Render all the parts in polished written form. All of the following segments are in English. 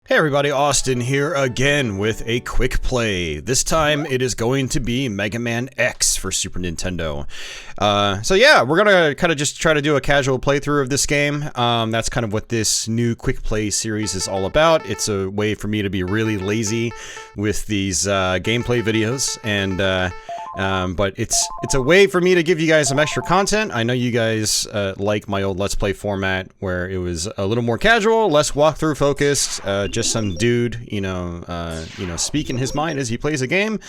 Hey everybody, Austin here again with a quick play. This time it is going to be Mega Man X for Super Nintendo. So yeah, we're gonna kind of just try to do a casual playthrough of this game. That's kind of what this new quick play series is all about. It's a way for me to be really lazy with these gameplay videos, and but it's a way for me to give you guys some extra content. I know you guys like my old Let's Play format where it was a little more casual, less walkthrough focused, just some dude, you know, speaking his mind as he plays a game.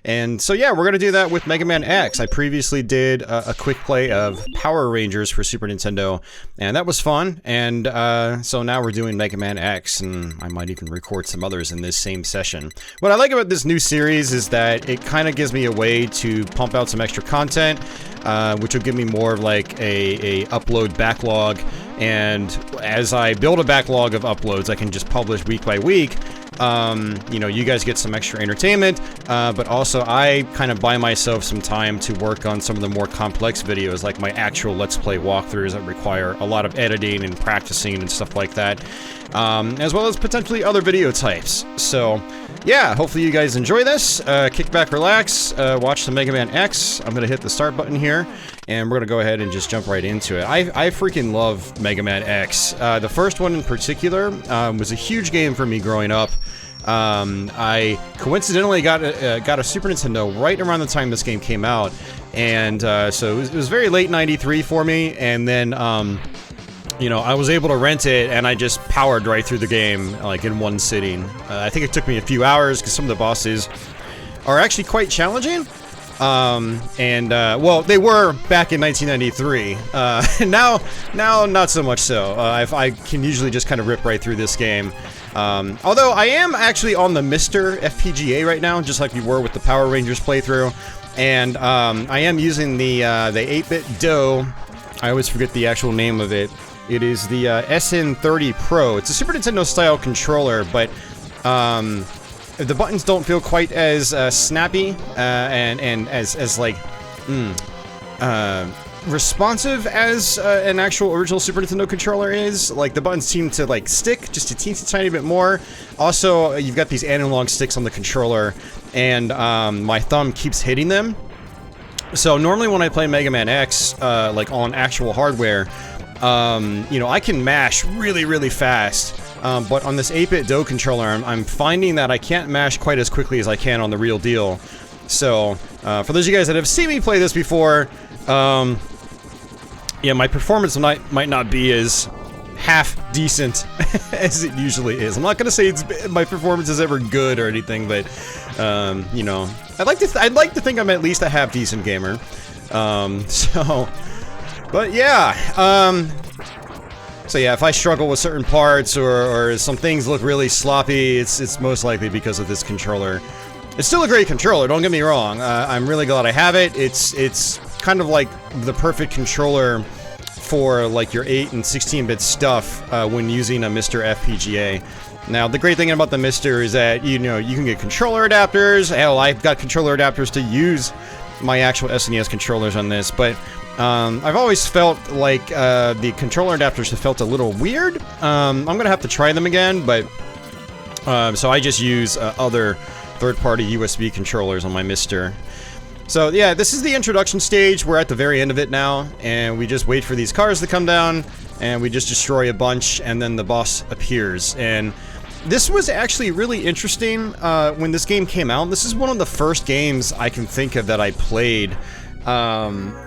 And so yeah, we're gonna do that with Mega Man X. I previously did a quick play of Power Rangers for Super Nintendo, and that was fun. And so now we're doing Mega Man X, and I might even record some others in this same session. What I like about this new series is that it kind of gives me a way to pump out some extra content, which will give me more of like a upload backlog. And as I build a backlog of uploads, I can just publish week by week. You know, you guys get some extra entertainment, but also I kind of buy myself some time to work on some of the more complex videos, like my actual Let's Play walkthroughs that require a lot of editing and practicing and stuff like that, as well as potentially other video types. So yeah, hopefully you guys enjoy this. Kick back, relax, watch the Mega Man X. I'm gonna hit the start button here, and we're gonna go ahead and just jump right into it. I freaking love Mega Man X. The first one in particular was a huge game for me growing up. I coincidentally got a Super Nintendo right around the time this game came out, and so it was very late '93 for me. And then you know, I was able to rent it, and I just powered right through the game like in one sitting. I think it took me a few hours because some of the bosses are actually quite challenging. Well, they were back in 1993. Now not so much so. I can usually just kind of rip right through this game. Although I am actually on the Mr. FPGA right now, just like we were with the Power Rangers playthrough, and I am using the 8-bit DOE. I always forget the actual name of it. It is the SN30 Pro. It's a Super Nintendo style controller, but the buttons don't feel quite as snappy and as like responsive as an actual original Super Nintendo controller is. Like, the buttons seem to like stick just a teensy tiny bit more. Also, you've got these analog sticks on the controller, and my thumb keeps hitting them. So normally when I play Mega Man X, like on actual hardware, you know, I can mash really fast. But on this 8-bit DOE controller, I'm finding that I can't mash quite as quickly as I can on the real deal. So, for those of you guys that have seen me play this before, yeah, my performance might not be as half decent as it usually is. I'm not gonna say my performance is ever good or anything, but you know, I'd like to think I'm at least a half decent gamer. But yeah, so yeah, if I struggle with certain parts or some things look really sloppy, it's most likely because of this controller. It's still a great controller, don't get me wrong. I'm really glad I have it. It's kind of like the perfect controller for like your 8 and 16-bit stuff when using a Mr. FPGA. Now, the great thing about the Mr. is that, you know, you can get controller adapters. Hell, I've got controller adapters to use my actual SNES controllers on this, but I've always felt like the controller adapters have felt a little weird. I'm gonna have to try them again, but so I just use other third-party USB controllers on my Mr. So yeah, this is the introduction stage. We're at the very end of it now, and we just wait for these cars to come down, and we just destroy a bunch, and then the boss appears. And this was actually really interesting when this game came out. This is one of the first games I can think of that I played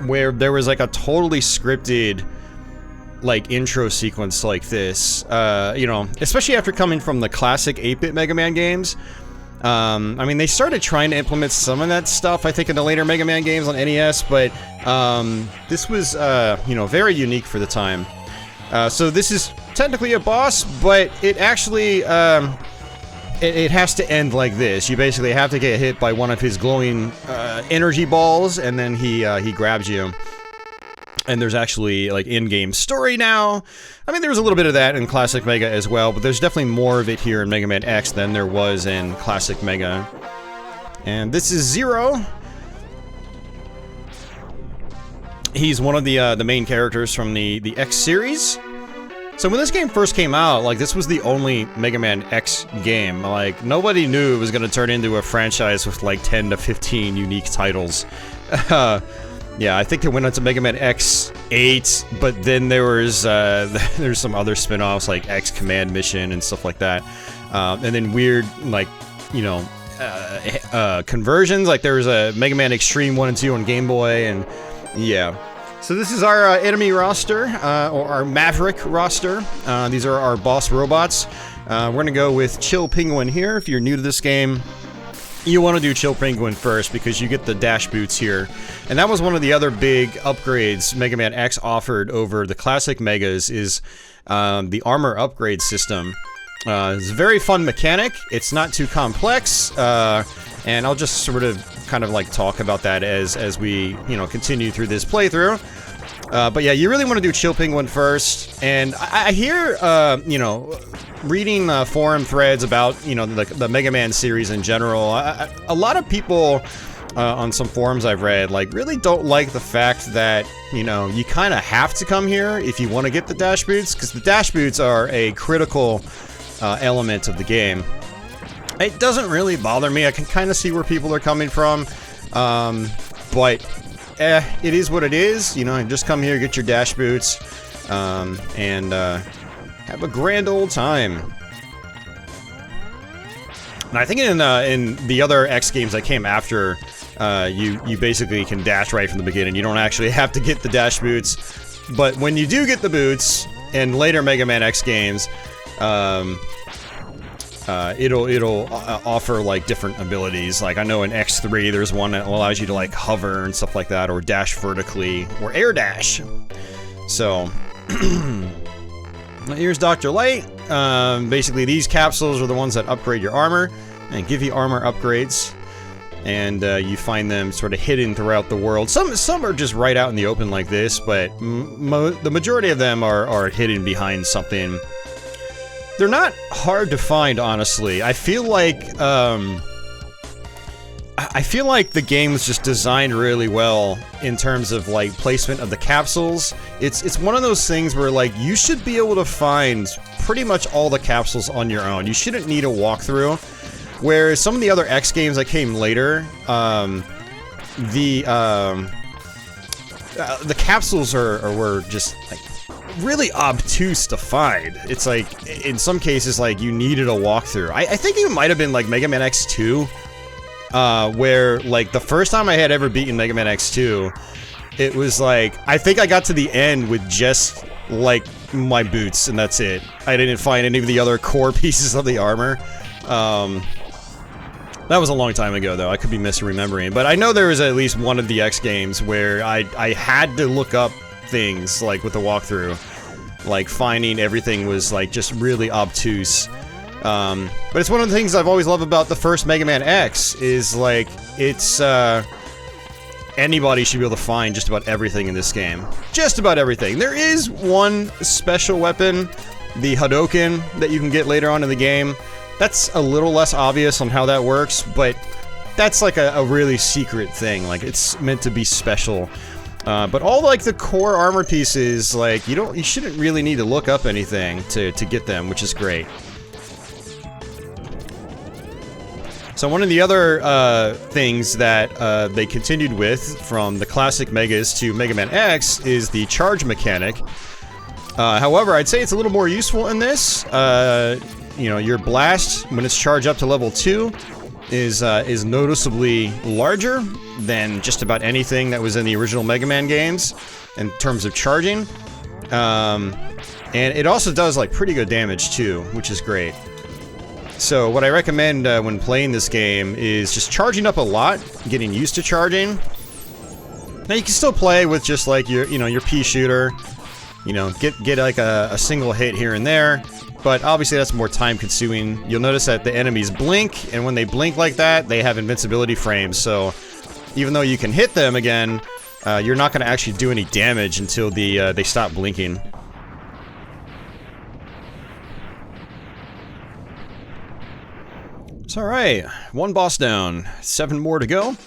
where there was like a totally scripted like intro sequence like this. You know, especially after coming from the classic 8-bit Mega Man games. I mean, they started trying to implement some of that stuff, I think, in the later Mega Man games on NES, but this was, you know, very unique for the time. So this is technically a boss, but it actually, it has to end like this. You basically have to get hit by one of his glowing energy balls, and then he grabs you. And there's actually, like, in-game story now. I mean, there was a little bit of that in Classic Mega as well, but there's definitely more of it here in Mega Man X than there was in Classic Mega. And this is Zero. He's one of the main characters from the X series. So when this game first came out, like, this was the only Mega Man X game. Like, nobody knew it was going to turn into a franchise with, like, 10 to 15 unique titles. Yeah, I think it went on to Mega Man X8, but then there was, there's some other spin-offs, like X Command Mission and stuff like that. And then weird, like, you know, conversions. Like, there was a Mega Man Extreme 1 and 2 on Game Boy, and yeah. So this is our enemy roster, or our Maverick roster. These are our boss robots. We're gonna go with Chill Penguin here. If you're new to this game, you want to do Chill Penguin first because you get the dash boots here. And that was one of the other big upgrades Mega Man X offered over the classic Megas is the armor upgrade system. It's a very fun mechanic. It's not too complex, and I'll just sort of kind of like talk about that as we, you know, continue through this playthrough. But yeah, you really want to do Chill Penguin first, and I hear, you know, reading forum threads about, you know, the Mega Man series in general, a lot of people on some forums I've read, like, really don't like the fact that, you know, you kind of have to come here if you want to get the dash boots, because the dash boots are a critical element of the game. It doesn't really bother me. I can kind of see where people are coming from, but it is what it is. You know, just come here, get your dash boots, and have a grand old time. And I think in the other X games that came after, you basically can dash right from the beginning. You don't actually have to get the dash boots, but when you do get the boots in later Mega Man X games, it'll offer like different abilities. Like I know in X3 there's one that allows you to like hover and stuff like that, or dash vertically, or air dash. So here's Dr. Light. Basically these capsules are the ones that upgrade your armor and give you armor upgrades, and you find them sort of hidden throughout the world. Some are just right out in the open like this, but the majority of them are hidden behind something. They're not hard to find, honestly. I feel like the game was just designed really well in terms of like placement of the capsules. It's one of those things where like you should be able to find pretty much all the capsules on your own. You shouldn't need a walkthrough. Whereas some of the other X games that came later, the capsules were just like really obtuse to find. It's like, in some cases, like, you needed a walkthrough. I think it might have been, like, Mega Man X2, where, like, the first time I had ever beaten Mega Man X2, it was like, I think I got to the end with just, like, my boots, and that's it. I didn't find any of the other core pieces of the armor. That was a long time ago, though. I could be misremembering. But I know there was at least one of the X games where I had to look up things, like, with the walkthrough. Like, finding everything was, like, just really obtuse. But it's one of the things I've always loved about the first Mega Man X, is, like, it's, anybody should be able to find just about everything in this game. Just about everything. There is one special weapon, the Hadoken, that you can get later on in the game. That's a little less obvious on how that works, but that's, like, a really secret thing. Like, it's meant to be special. But all, like, the core armor pieces, like, you shouldn't really need to look up anything to get them, which is great. So one of the other things that they continued with from the classic Megas to Mega Man X is the charge mechanic. However, I'd say it's a little more useful in this. You know, your blast, when it's charged up to level 2, is noticeably larger than just about anything that was in the original Mega Man games in terms of charging. And it also does, like, pretty good damage too, which is great. So what I recommend when playing this game is just charging up a lot, getting used to charging. Now you can still play with just like your, your pea shooter, get like a single hit here and there, but obviously that's more time consuming. You'll notice that the enemies blink, and when they blink like that, they have invincibility frames, so even though you can hit them again, you're not going to actually do any damage until they stop blinking. It's alright, one boss down, 7 more to go.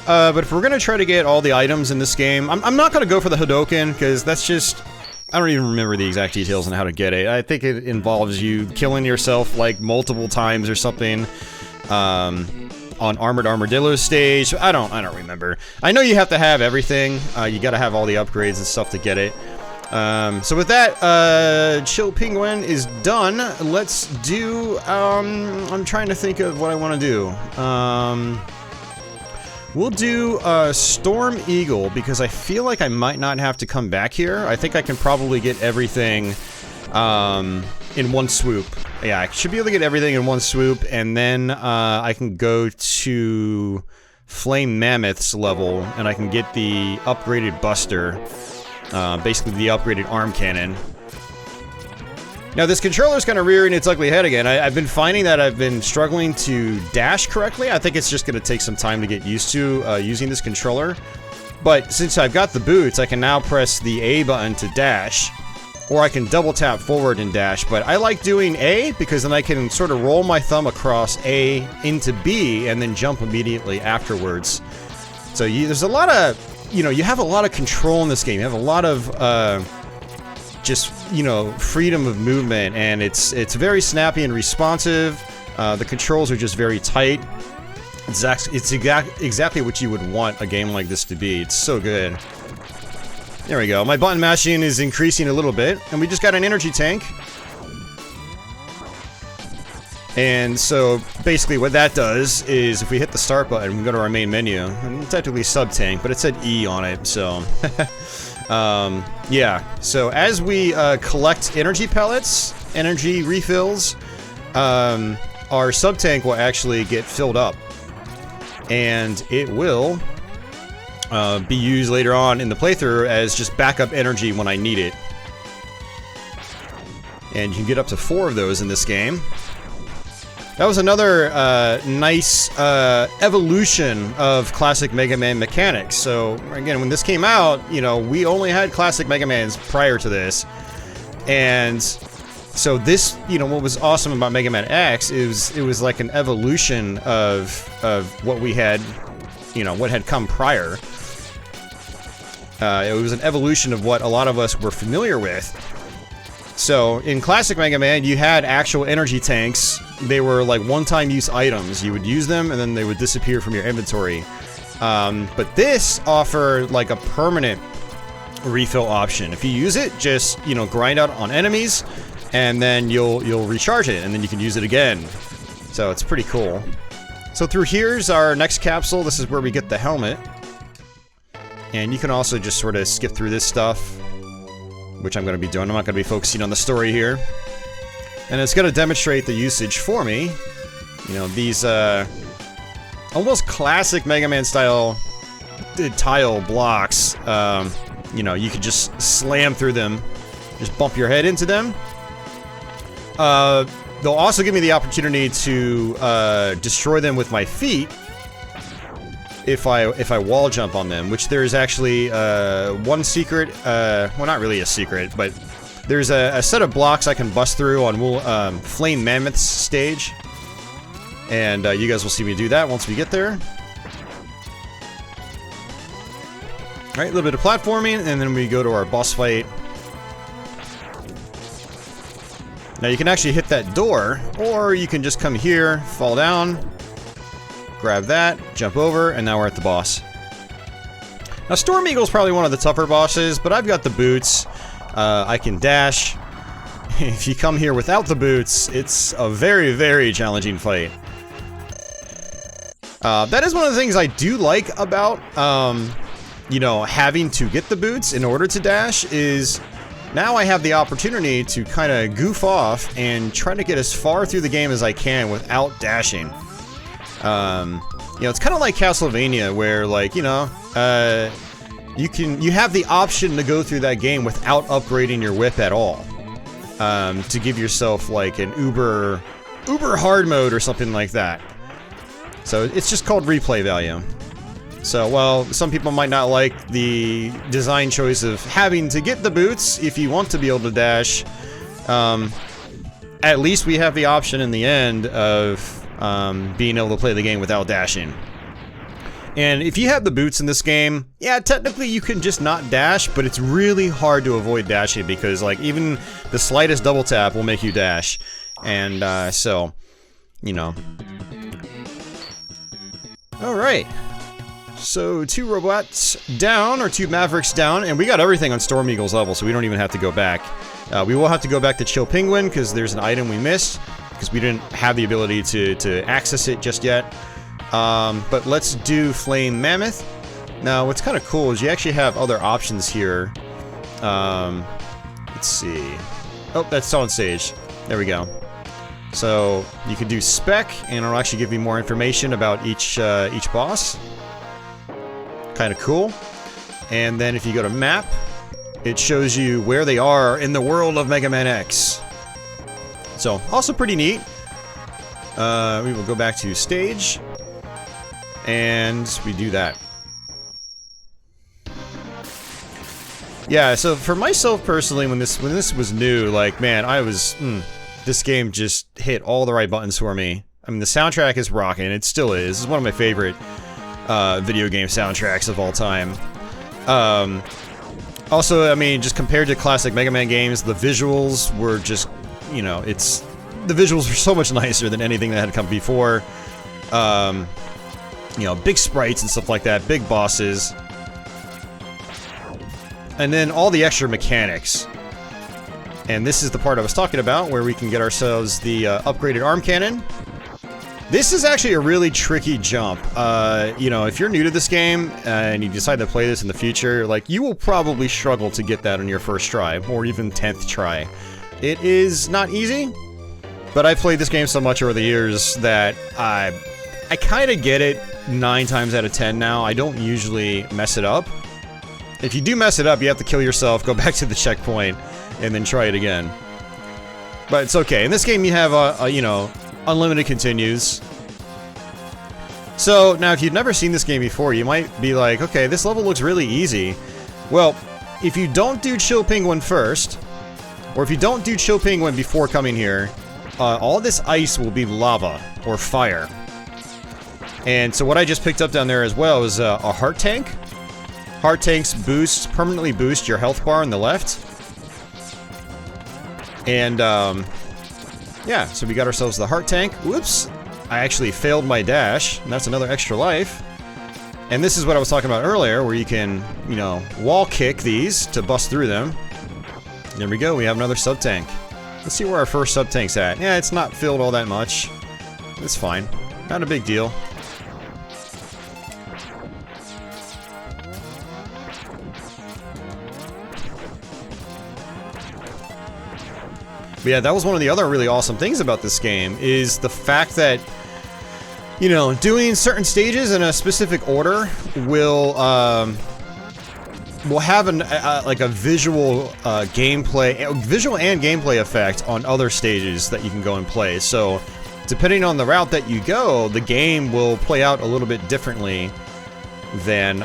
But if we're gonna try to get all the items in this game, I'm not gonna go for the Hadoken, because that's just... I don't even remember the exact details on how to get it. I think it involves you killing yourself like multiple times or something. On Armored Armadillo stage. I don't remember. I know you have to have everything. You gotta have all the upgrades and stuff to get it. So with that, Chill Penguin is done. Let's do, I'm trying to think of what I want to do. We'll do Storm Eagle, because I feel like I might not have to come back here. I think I can probably get everything in one swoop. Yeah, I should be able to get everything in one swoop, and then I can go to Flame Mammoth's level, and I can get the upgraded Buster, basically the upgraded arm cannon. Now this controller's kind of rearing its ugly head again. I've been finding that I've been struggling to dash correctly. I think it's just going to take some time to get used to using this controller. But since I've got the boots, I can now press the A button to dash. Or I can double tap forward and dash, but I like doing A because then I can sort of roll my thumb across A into B and then jump immediately afterwards. So there's a lot of, you have a lot of control in this game. You have a lot of just, freedom of movement, and it's very snappy and responsive. The controls are just very tight. It's exactly what you would want a game like this to be. It's so good. There we go. My button mashing is increasing a little bit, and we just got an energy tank. And so, basically what that does is, if we hit the start button, we go to our main menu. And technically sub-tank, but it said E on it, so... yeah. So, as we collect energy pellets, energy refills, our sub-tank will actually get filled up. And it will... be used later on in the playthrough as just backup energy when I need it. And you can get up to 4 of those in this game. That was another nice evolution of classic Mega Man mechanics. So, again, when this came out, we only had classic Mega Mans prior to this. And so this, what was awesome about Mega Man X is it was like an evolution of what we had, what had come prior. It was an evolution of what a lot of us were familiar with. So, in classic Mega Man, you had actual energy tanks. They were like one-time use items. You would use them, and then they would disappear from your inventory. But this offered like a permanent refill option. If you use it, just, grind out on enemies, and then you'll recharge it, and then you can use it again. So, it's pretty cool. So, through here's our next capsule. This is where we get the helmet. And you can also just sort of skip through this stuff, which I'm going to be doing. I'm not going to be focusing on the story here. And it's going to demonstrate the usage for me. These almost classic Mega Man style tile blocks. You could just slam through them, just bump your head into them. They'll also give me the opportunity to destroy them with my feet. If I wall jump on them, which there's actually one secret, well, not really a secret, but there's a set of blocks I can bust through on Flame Mammoth's stage, and you guys will see me do that once we get there. Alright, a little bit of platforming, and then we go to our boss fight. Now you can actually hit that door, or you can just come here, fall down, grab that, jump over, and now we're at the boss. Now, Storm Eagle's probably one of the tougher bosses, but I've got the boots. I can dash. If you come here without the boots, it's a very, very challenging fight. That is one of the things I do like about, having to get the boots in order to dash, is now I have the opportunity to kind of goof off and try to get as far through the game as I can without dashing. It's kind of like Castlevania, where, like, you have the option to go through that game without upgrading your whip at all. To give yourself, like, an uber hard mode or something like that. So it's just called replay value. So, while some people might not like the design choice of having to get the boots if you want to be able to dash, at least we have the option in the end of being able to play the game without dashing. And if you have the boots in this game, yeah, technically you can just not dash, but it's really hard to avoid dashing because, like, even the slightest double tap will make you dash. And, so, you know. Alright. So, 2 robots down, or 2 Mavericks down, and we got everything on Storm Eagle's level, so we don't even have to go back. We will have to go back to Chill Penguin, because there's an item we missed, because we didn't have the ability to access it just yet. But let's do Flame Mammoth. Now, what's kind of cool is you actually have other options here. Let's see. Oh, that's on stage. There we go. So, you can do Spec, and it'll actually give you more information about each boss. Kind of cool. And then if you go to Map, it shows you where they are in the world of Mega Man X. So, also pretty neat. We will go back to Stage. And we do that. Yeah, so for myself personally, when this was new, like, man, I was... this game just hit all the right buttons for me. I mean, the soundtrack is rocking. It still is. It's one of my favorite video game soundtracks of all time. Also, I mean, just compared to classic Mega Man games, the visuals were just, you know, the visuals were so much nicer than anything that had come before. You know, big sprites and stuff like that, big bosses. And then all the extra mechanics. And this is the part I was talking about, where we can get ourselves the upgraded arm cannon. This is actually a really tricky jump. You know, if you're new to this game, and you decide to play this in the future, like, you will probably struggle to get that on your first try, or even 10th try. It is not easy, but I've played this game so much over the years that I kind of get it 9 times out of 10 now. I don't usually mess it up. If you do mess it up, you have to kill yourself, go back to the checkpoint, and then try it again. But it's okay. In this game, you have, you know, unlimited continues. So, now if you've never seen this game before, you might be like, okay, this level looks really easy. Well, if you don't do Chill Penguin first, or if you don't do Chill Penguin before coming here, all this ice will be lava, or fire. And so what I just picked up down there as well is a heart tank. Heart tanks permanently boost your health bar on the left. And, yeah, so we got ourselves the heart tank. Whoops! I actually failed my dash, and that's another extra life. And this is what I was talking about earlier, where you can, you know, wall kick these to bust through them. There we go, we have another sub-tank. Let's see where our first sub-tank's at. Yeah, it's not filled all that much. It's fine. Not a big deal. But yeah, that was one of the other really awesome things about this game, is the fact that, you know, doing certain stages in a specific order will have an like a visual visual and gameplay effect on other stages that you can go and play. So, depending on the route that you go, the game will play out a little bit differently than,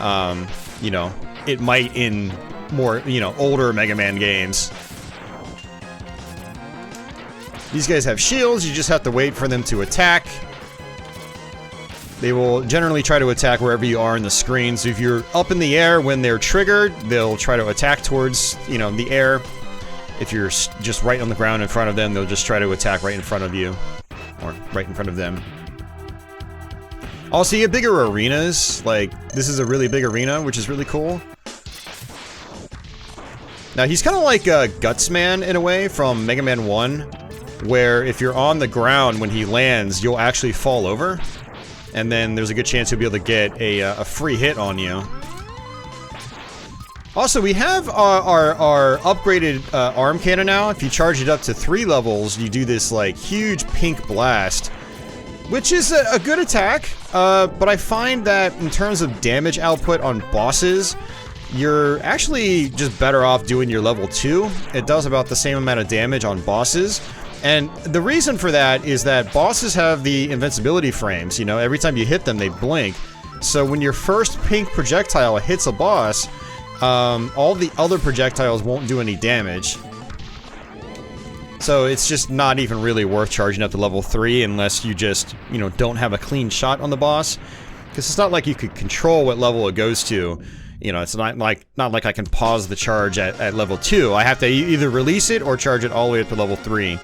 you know, it might in more, you know, older Mega Man games. These guys have shields, you just have to wait for them to attack. They will generally try to attack wherever you are in the screen, so if you're up in the air when they're triggered, they'll try to attack towards, you know, the air. If you're just right on the ground in front of them, they'll just try to attack right in front of you. Or right in front of them. Also, you get bigger arenas, like, this is a really big arena, which is really cool. Now, he's kind of like Gutsman, in a way, from Mega Man 1. Where if you're on the ground when he lands, you'll actually fall over. And then there's a good chance he'll be able to get a free hit on you. Also, we have our upgraded arm cannon now. If you charge it up to 3 levels, you do this, like, huge pink blast. Which is a good attack, but I find that in terms of damage output on bosses, you're actually just better off doing your level 2. It does about the same amount of damage on bosses. And the reason for that is that bosses have the invincibility frames, you know, every time you hit them they blink. So when your first pink projectile hits a boss, all the other projectiles won't do any damage. So it's just not even really worth charging up to level 3 unless you just, you know, don't have a clean shot on the boss. Because it's not like you could control what level it goes to. You know, it's not like I can pause the charge at level 2. I have to either release it or charge it all the way up to level 3.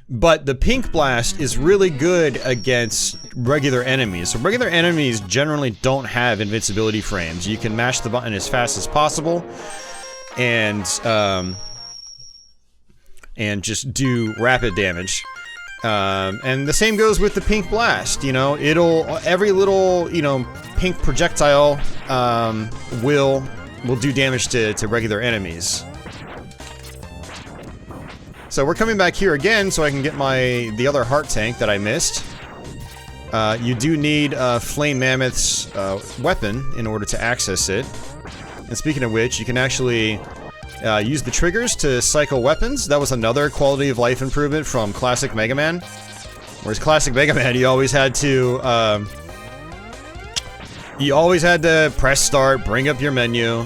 But the Pink Blast is really good against regular enemies. So regular enemies generally don't have invincibility frames. You can mash the button as fast as possible and just do rapid damage. And the same goes with the Pink Blast, you know, every little, you know, pink projectile, will do damage to regular enemies. So we're coming back here again so I can get the other heart tank that I missed. You do need Flame Mammoth's, weapon in order to access it. And speaking of which, you can actually use the triggers to cycle weapons. That was another quality of life improvement from classic Mega Man. Whereas classic Mega Man, you always had to press start, bring up your menu,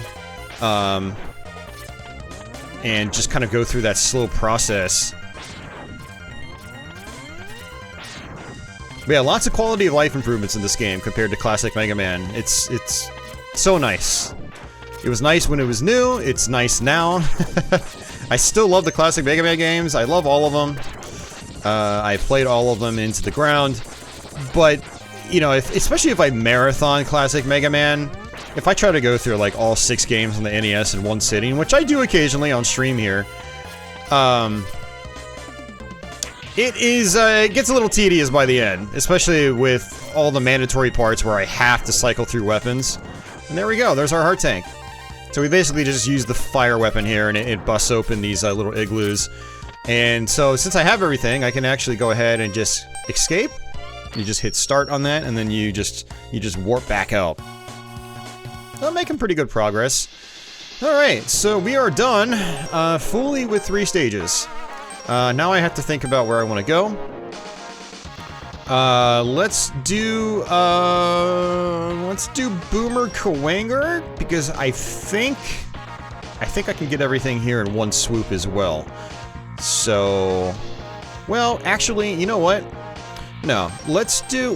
and just kind of go through that slow process. But yeah, lots of quality of life improvements in this game compared to classic Mega Man. It's so nice. It was nice when it was new, it's nice now. I still love the classic Mega Man games, I love all of them. I played all of them into the ground. But, you know, especially if I marathon classic Mega Man, if I try to go through like all 6 games on the NES in one sitting, which I do occasionally on stream here, it gets a little tedious by the end, especially with all the mandatory parts where I have to cycle through weapons. And there we go, there's our heart tank. So we basically just use the fire weapon here and it busts open these little igloos. And so since I have everything, I can actually go ahead and just escape. You just hit start on that and then you just warp back out. I'm making pretty good progress. Alright, so we are done fully with 3 stages. Now I have to think about where I want to go. Let's do Boomer Kuwanger, because I think I can get everything here in one swoop as well. So, well, actually, you know what? No, let's do,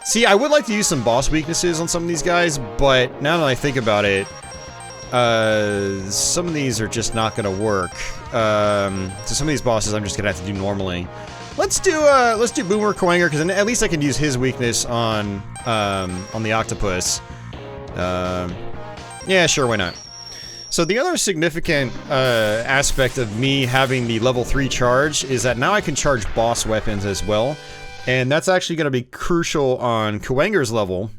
See, I would like to use some boss weaknesses on some of these guys, but now that I think about it, some of these are just not gonna work. So some of these bosses I'm just gonna have to do normally. Let's do Boomer Kuwanger, because at least I can use his weakness on the Octopus. Yeah, sure, why not? So the other significant aspect of me having the level 3 charge is that now I can charge boss weapons as well. And that's actually going to be crucial on Kuwanger's level.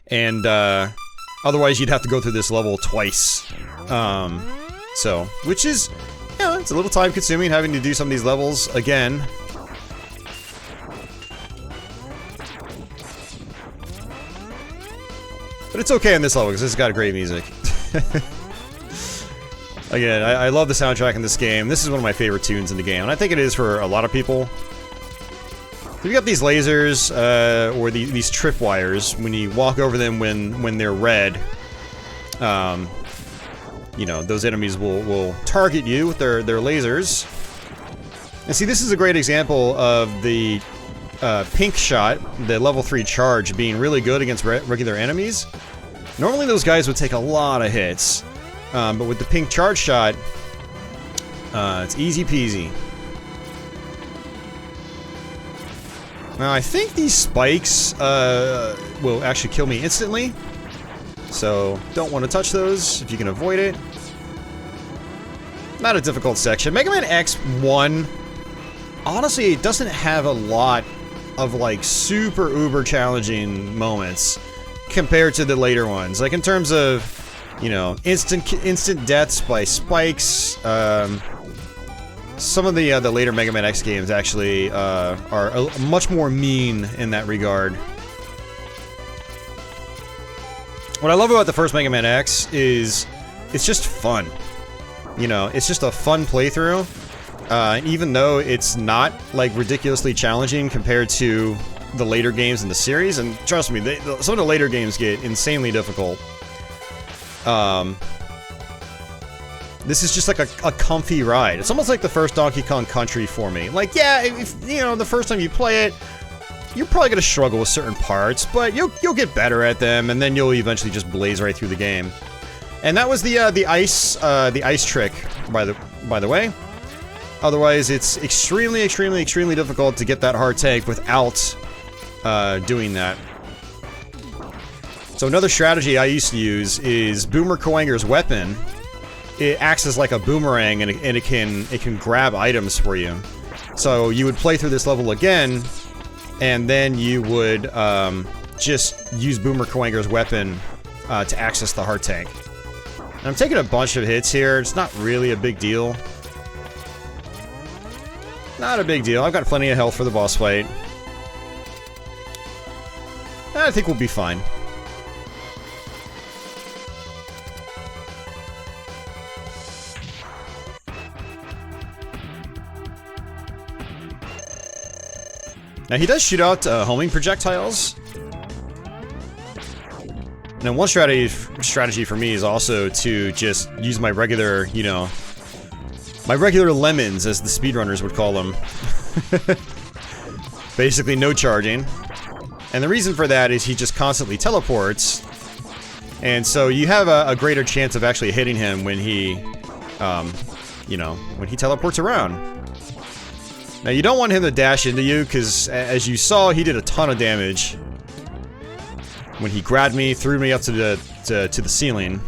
And otherwise you'd have to go through this level twice. So, which is, yeah, it's a little time consuming having to do some of these levels again. But it's okay on this level because it's got great music. Again, I love the soundtrack in this game. This is one of my favorite tunes in the game, and I think it is for a lot of people. We've got these lasers, or these tripwires. When you walk over them when they're red, you know, those enemies will target you with their lasers. And see, this is a great example of the pink shot, the level 3 charge, being really good against regular enemies. Normally those guys would take a lot of hits, but with the pink charge shot, it's easy peasy. Now, I think these spikes will actually kill me instantly, so don't want to touch those if you can avoid it. Not a difficult section. Mega Man X1, honestly, it doesn't have a lot of, like, super uber challenging moments compared to the later ones. Like, in terms of, you know, instant deaths by spikes, some of the later Mega Man X games actually are much more mean in that regard. What I love about the first Mega Man X is it's just fun. You know, it's just a fun playthrough. Even though it's not, like, ridiculously challenging compared to the later games in the series, and trust me, some of the later games get insanely difficult. This is just like a comfy ride. It's almost like the first Donkey Kong Country for me. Like, yeah, if, you know, the first time you play it, you're probably gonna struggle with certain parts, but you'll get better at them, and then you'll eventually just blaze right through the game. And that was the ice trick, by the way. Otherwise, it's extremely difficult to get that hard tank without doing that. So another strategy I used to use is Boomer Kuwanger's weapon. It acts as like a boomerang, and it can grab items for you. So you would play through this level again, and then you would just use Boomer Kuwanger's weapon to access the heart tank. And I'm taking a bunch of hits here. It's not really a big deal. Not a big deal. I've got plenty of health for the boss fight. I think we'll be fine. Now he does shoot out homing projectiles. And then one strategy for me is also to just use my regular, you know, my regular lemons, as the speedrunners would call them. Basically no charging. And the reason for that is he just constantly teleports. And so you have a greater chance of actually hitting him when he, you know, when he teleports around. Now you don't want him to dash into you, because as you saw, he did a ton of damage when he grabbed me, threw me up to the ceiling.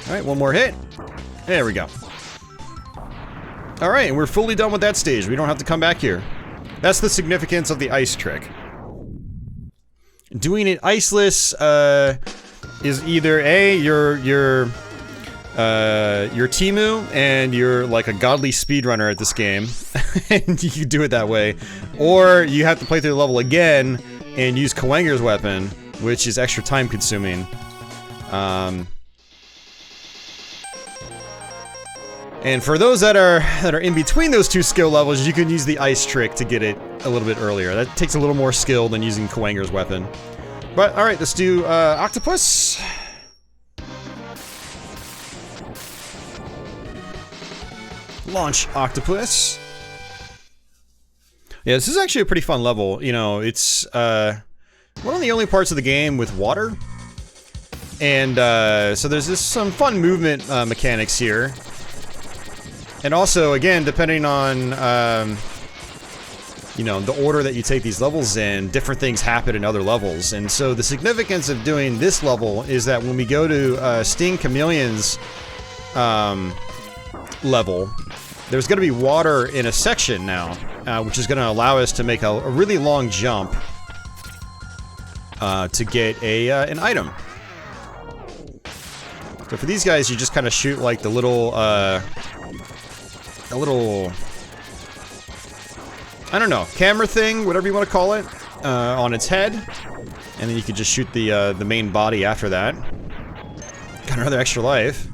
Alright, one more hit. There we go. Alright, and we're fully done with that stage. We don't have to come back here. That's the significance of the ice trick. Doing it iceless is either A, you're Timu, and you're like a godly speedrunner at this game, and you can do it that way. Or you have to play through the level again and use Kuwanger's weapon, which is extra time consuming. And for those that are in between those two skill levels, you can use the ice trick to get it a little bit earlier. That takes a little more skill than using Kuwanger's weapon. But alright, let's do Octopus. Launch Octopus. Yeah, this is actually a pretty fun level. You know, it's one of the only parts of the game with water. And so there's some fun movement mechanics here. And also, again, depending on, you know, the order that you take these levels in, different things happen in other levels. And so the significance of doing this level is that when we go to Sting Chameleon's level, there's going to be water in a section now, which is going to allow us to make a really long jump to get an item. So for these guys, you just kind of shoot like the little, I don't know, camera thing, whatever you want to call it, on its head, and then you can just shoot the main body after that. Got another extra life.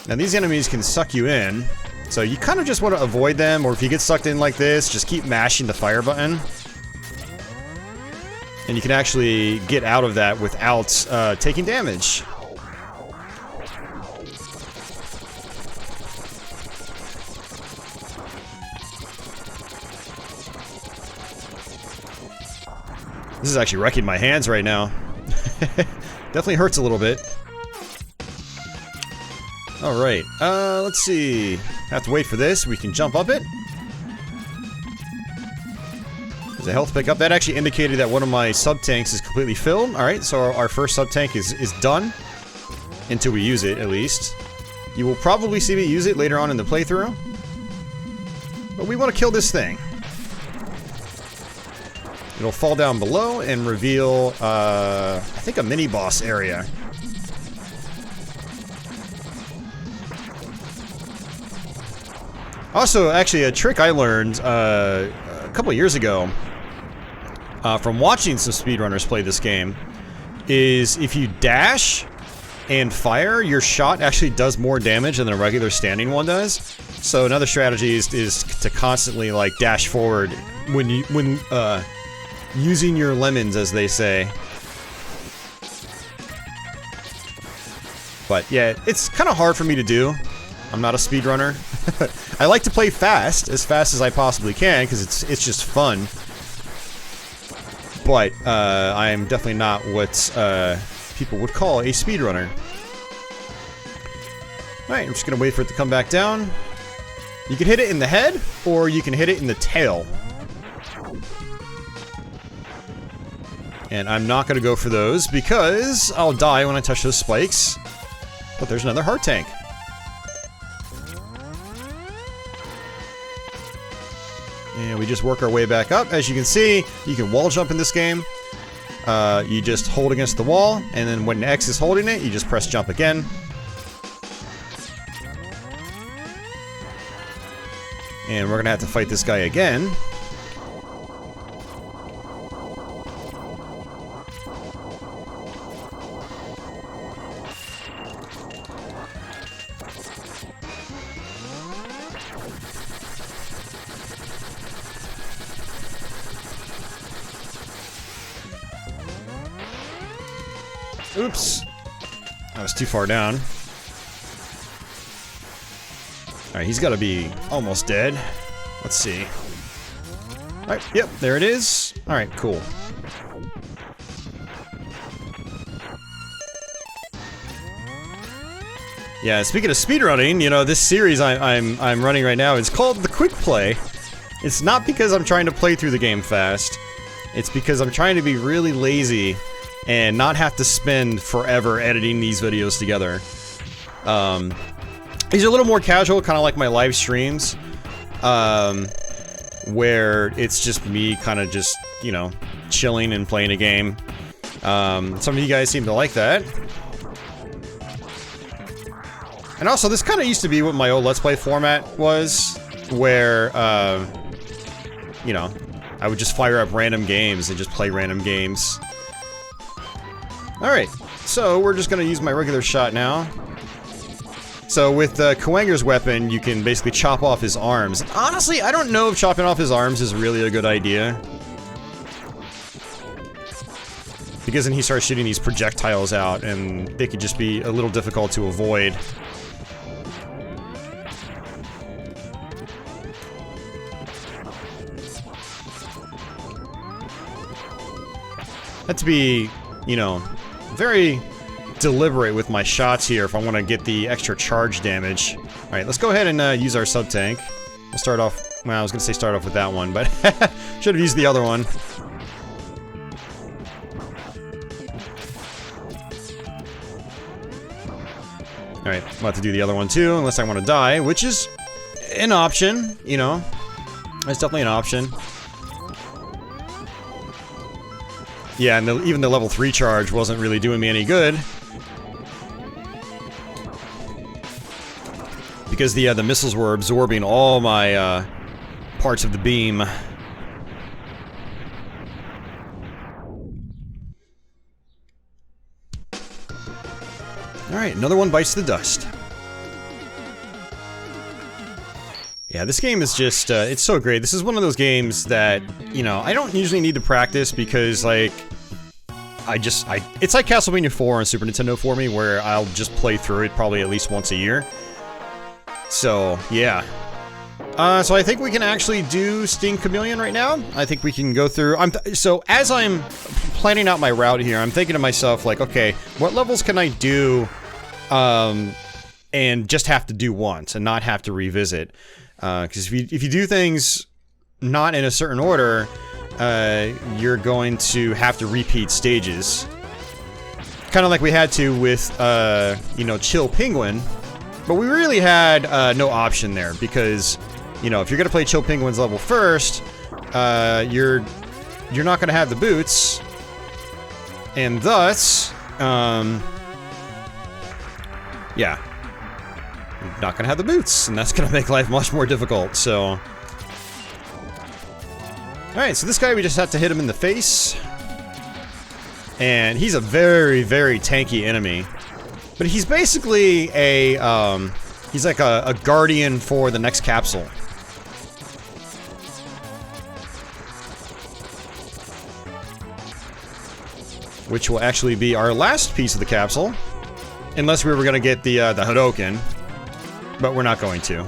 Now these enemies can suck you in, so you kind of just want to avoid them, or if you get sucked in like this, just keep mashing the fire button. And you can actually get out of that without taking damage. This is actually wrecking my hands right now. Definitely hurts a little bit. Alright, let's see. Have to wait for this. We can jump up it. There's a health pickup. That actually indicated that one of my sub-tanks is completely filled. Alright, so our first sub-tank is done. Until we use it, at least. You will probably see me use it later on in the playthrough. But we want to kill this thing. It'll fall down below and reveal, I think, a mini-boss area. Also, actually, a trick I learned a couple years ago from watching some speedrunners play this game is if you dash and fire, your shot actually does more damage than a regular standing one does. So another strategy is to constantly like dash forward when using your lemons, as they say. But yeah, it's kind of hard for me to do. I'm not a speedrunner. I like to play fast as I possibly can, because it's just fun. But I am definitely not what people would call a speedrunner. Alright, I'm just gonna wait for it to come back down. You can hit it in the head, or you can hit it in the tail. And I'm not gonna go for those, because I'll die when I touch those spikes. But there's another heart tank. And we just work our way back up. As you can see, you can wall jump in this game. You just hold against the wall, and then when X is holding it, you just press jump again. And we're gonna have to fight this guy again. Oops. I was too far down. Alright, he's gotta be almost dead. Let's see. Alright, yep, there it is. Alright, cool. Yeah, speaking of speedrunning, you know, this series I'm running right now is called the Quick Play. It's not because I'm trying to play through the game fast. It's because I'm trying to be really lazy and not have to spend forever editing these videos together. These are a little more casual, kind of like my live streams, where it's just me kind of just, you know, chilling and playing a game. Some of you guys seem to like that. And also, this kind of used to be what my old Let's Play format was, where, you know, I would just fire up random games and just play random games. Alright, so we're just gonna use my regular shot now. So with Kuwanger's weapon, you can basically chop off his arms. Honestly, I don't know if chopping off his arms is really a good idea. Because then he starts shooting these projectiles out, and they could just be a little difficult to avoid. Have to be, you know, very deliberate with my shots here if I want to get the extra charge damage. Alright, let's go ahead and use our sub-tank. We'll start off... well, I was going to say start off with that one, but should have used the other one. Alright, I'm about to do the other one too, unless I want to die, which is an option, you know. It's definitely an option. Yeah, and even the level 3 charge wasn't really doing me any good. Because the missiles were absorbing all my parts of the beam. Alright, another one bites the dust. Yeah, this game is just, it's so great. This is one of those games that, you know, I don't usually need to practice because, like, it's like Castlevania 4 on Super Nintendo for me, where I'll just play through it probably at least once a year. So, yeah. So I think we can actually do Sting Chameleon right now. I think we can go through, so as I'm planning out my route here, I'm thinking to myself, like, okay, what levels can I do, and just have to do once, and not have to revisit? Because if you do things not in a certain order, you're going to have to repeat stages. Kind of like we had to with, you know, Chill Penguin. But we really had no option there, because, you know, if you're going to play Chill Penguin's level first, you're not going to have the boots. And thus, yeah. You're not going to have the boots, and that's going to make life much more difficult, so... Alright, so this guy, we just have to hit him in the face. And he's a very, very tanky enemy. But he's basically a, he's like a guardian for the next capsule. Which will actually be our last piece of the capsule. Unless we were gonna get the Hadoken, but we're not going to.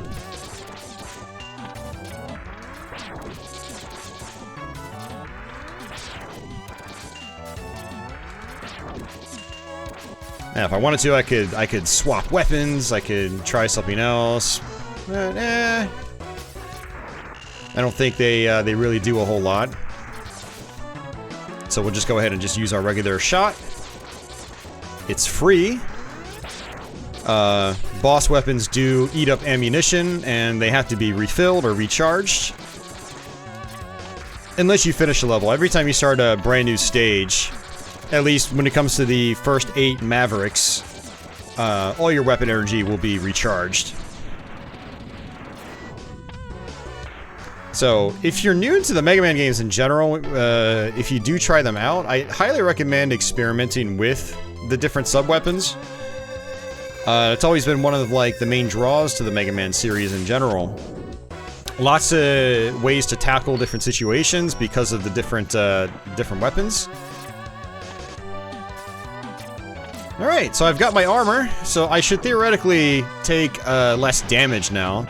Now, if I wanted to, I could swap weapons. I could try something else. But, I don't think they really do a whole lot. So we'll just go ahead and just use our regular shot. It's free. Boss weapons do eat up ammunition, and they have to be refilled or recharged. Unless you finish a level. Every time you start a brand new stage, at least when it comes to the first 8 Mavericks, all your weapon energy will be recharged. So, if you're new to the Mega Man games in general, if you do try them out, I highly recommend experimenting with the different sub-weapons. It's always been one of, like, the main draws to the Mega Man series in general. Lots of ways to tackle different situations because of the different weapons. Alright, so I've got my armor, so I should theoretically take less damage now.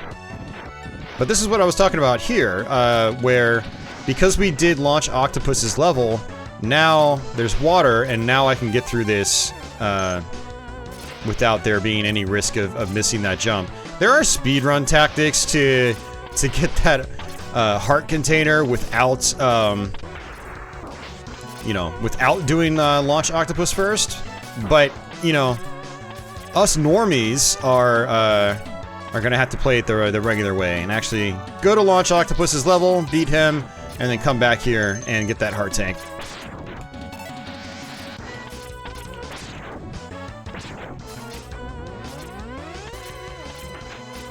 But this is what I was talking about here, where because we did launch Octopus's level, now there's water, and now I can get through this without there being any risk of missing that jump. There are speedrun tactics to get that heart container without, you know, without doing launch Octopus first. But, you know, us normies are gonna have to play it the regular way and actually go to launch Octopus's level, beat him, and then come back here and get that heart tank.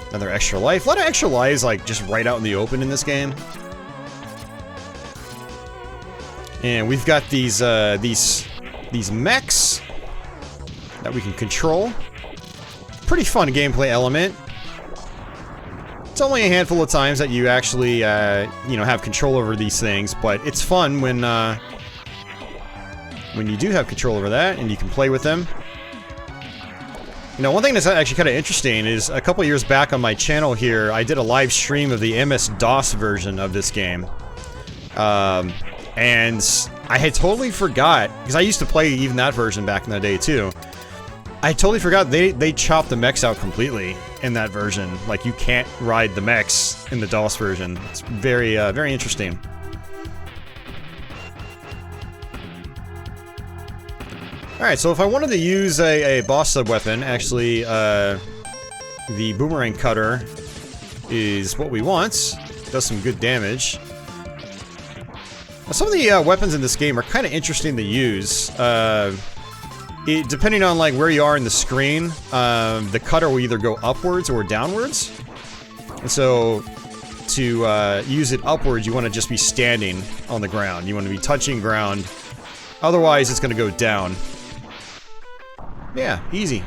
Another extra life. A lot of extra lives, like, just right out in the open in this game. And we've got these mechs that we can control. Pretty fun gameplay element. It's only a handful of times that you actually, you know, have control over these things, but it's fun when you do have control over that and you can play with them. You know, one thing that's actually kind of interesting is a couple years back on my channel here, I did a live stream of the MS-DOS version of this game. And I had totally forgot, because I used to play even that version back in the day too. I totally forgot they chopped the mechs out completely in that version. Like, you can't ride the mechs in the DOS version. It's very, very interesting. Alright, so if I wanted to use a boss sub-weapon, actually, the boomerang cutter is what we want. Does some good damage. Now, some of the weapons in this game are kind of interesting to use. Depending on, like, where you are in the screen, the cutter will either go upwards or downwards. And so, to use it upwards, you want to just be standing on the ground. You want to be touching ground. Otherwise, it's going to go down. Yeah, easy.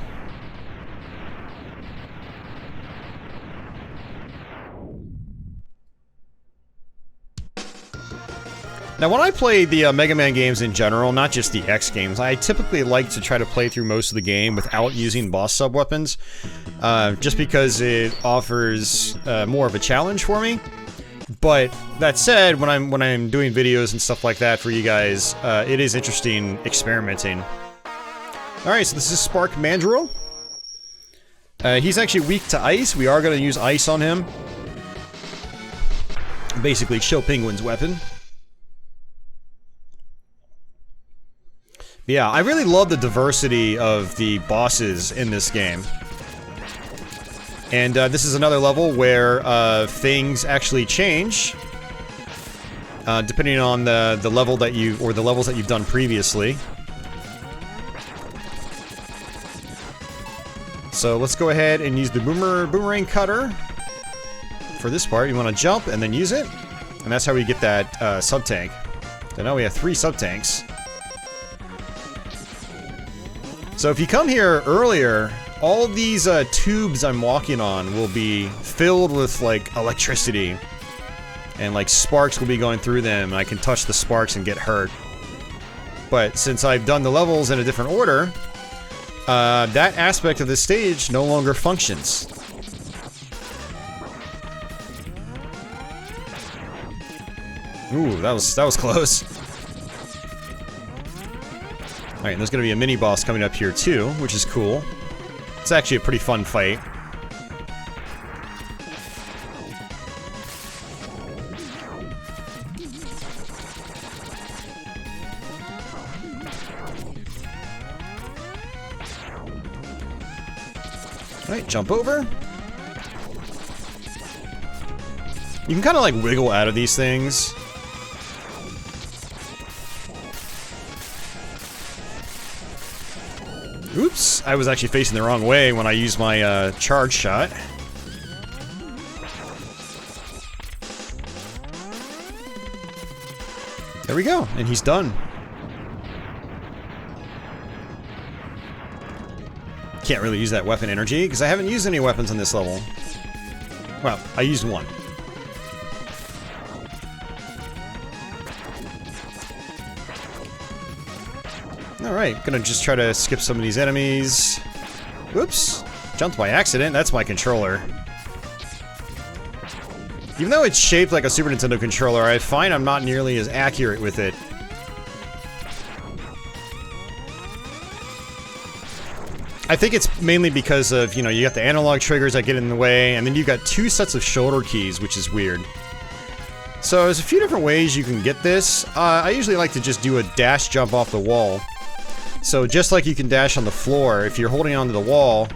Now, when I play the Mega Man games in general, not just the X games, I typically like to try to play through most of the game without using boss sub-weapons, just because it offers more of a challenge for me. But that said, when I'm doing videos and stuff like that for you guys, it is interesting experimenting. Alright, so this is Spark Mandrill. He's actually weak to ice. We are going to use ice on him. Basically, Chill Penguin's weapon. Yeah, I really love the diversity of the bosses in this game. And this is another level where things actually change. Depending on the level that or the levels that you've done previously. So let's go ahead and use the boomerang cutter. For this part, you want to jump and then use it. And that's how we get that sub-tank. So now we have 3 sub-tanks. So if you come here earlier, all these tubes I'm walking on will be filled with, like, electricity. And, like, sparks will be going through them, and I can touch the sparks and get hurt. But since I've done the levels in a different order, that aspect of the stage no longer functions. Ooh, that was close. Alright, there's gonna be a mini-boss coming up here too, which is cool. It's actually a pretty fun fight. Alright, jump over. You can kind of like wiggle out of these things. Oops, I was actually facing the wrong way when I used my charge shot. There we go, and he's done. Can't really use that weapon energy, because I haven't used any weapons on this level. Well, I used one. Alright, gonna just try to skip some of these enemies. Whoops. Jumped by accident, that's my controller. Even though it's shaped like a Super Nintendo controller, I find I'm not nearly as accurate with it. I think it's mainly because of, you know, you got the analog triggers that get in the way, and then you got two sets of shoulder keys, which is weird. So there's a few different ways you can get this. I usually like to just do a dash jump off the wall. So just like you can dash on the floor, if you're holding onto the wall,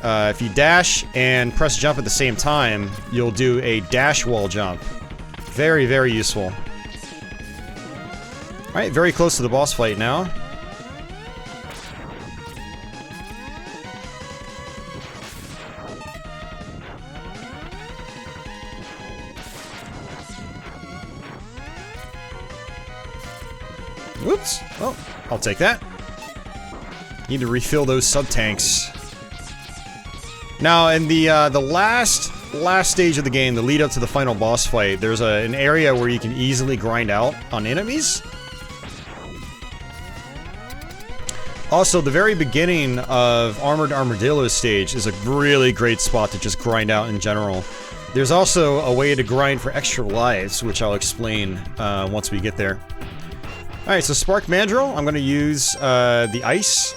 if you dash and press jump at the same time, you'll do a dash wall jump. Very, very useful. Alright, very close to the boss fight now. Whoops. Oh, I'll take that. Need to refill those sub-tanks. Now, in the last stage of the game, the lead up to the final boss fight, there's an area where you can easily grind out on enemies. Also, the very beginning of Armored Armadillo stage is a really great spot to just grind out in general. There's also a way to grind for extra lives, which I'll explain once we get there. Alright, so Spark Mandrill, I'm going to use the ice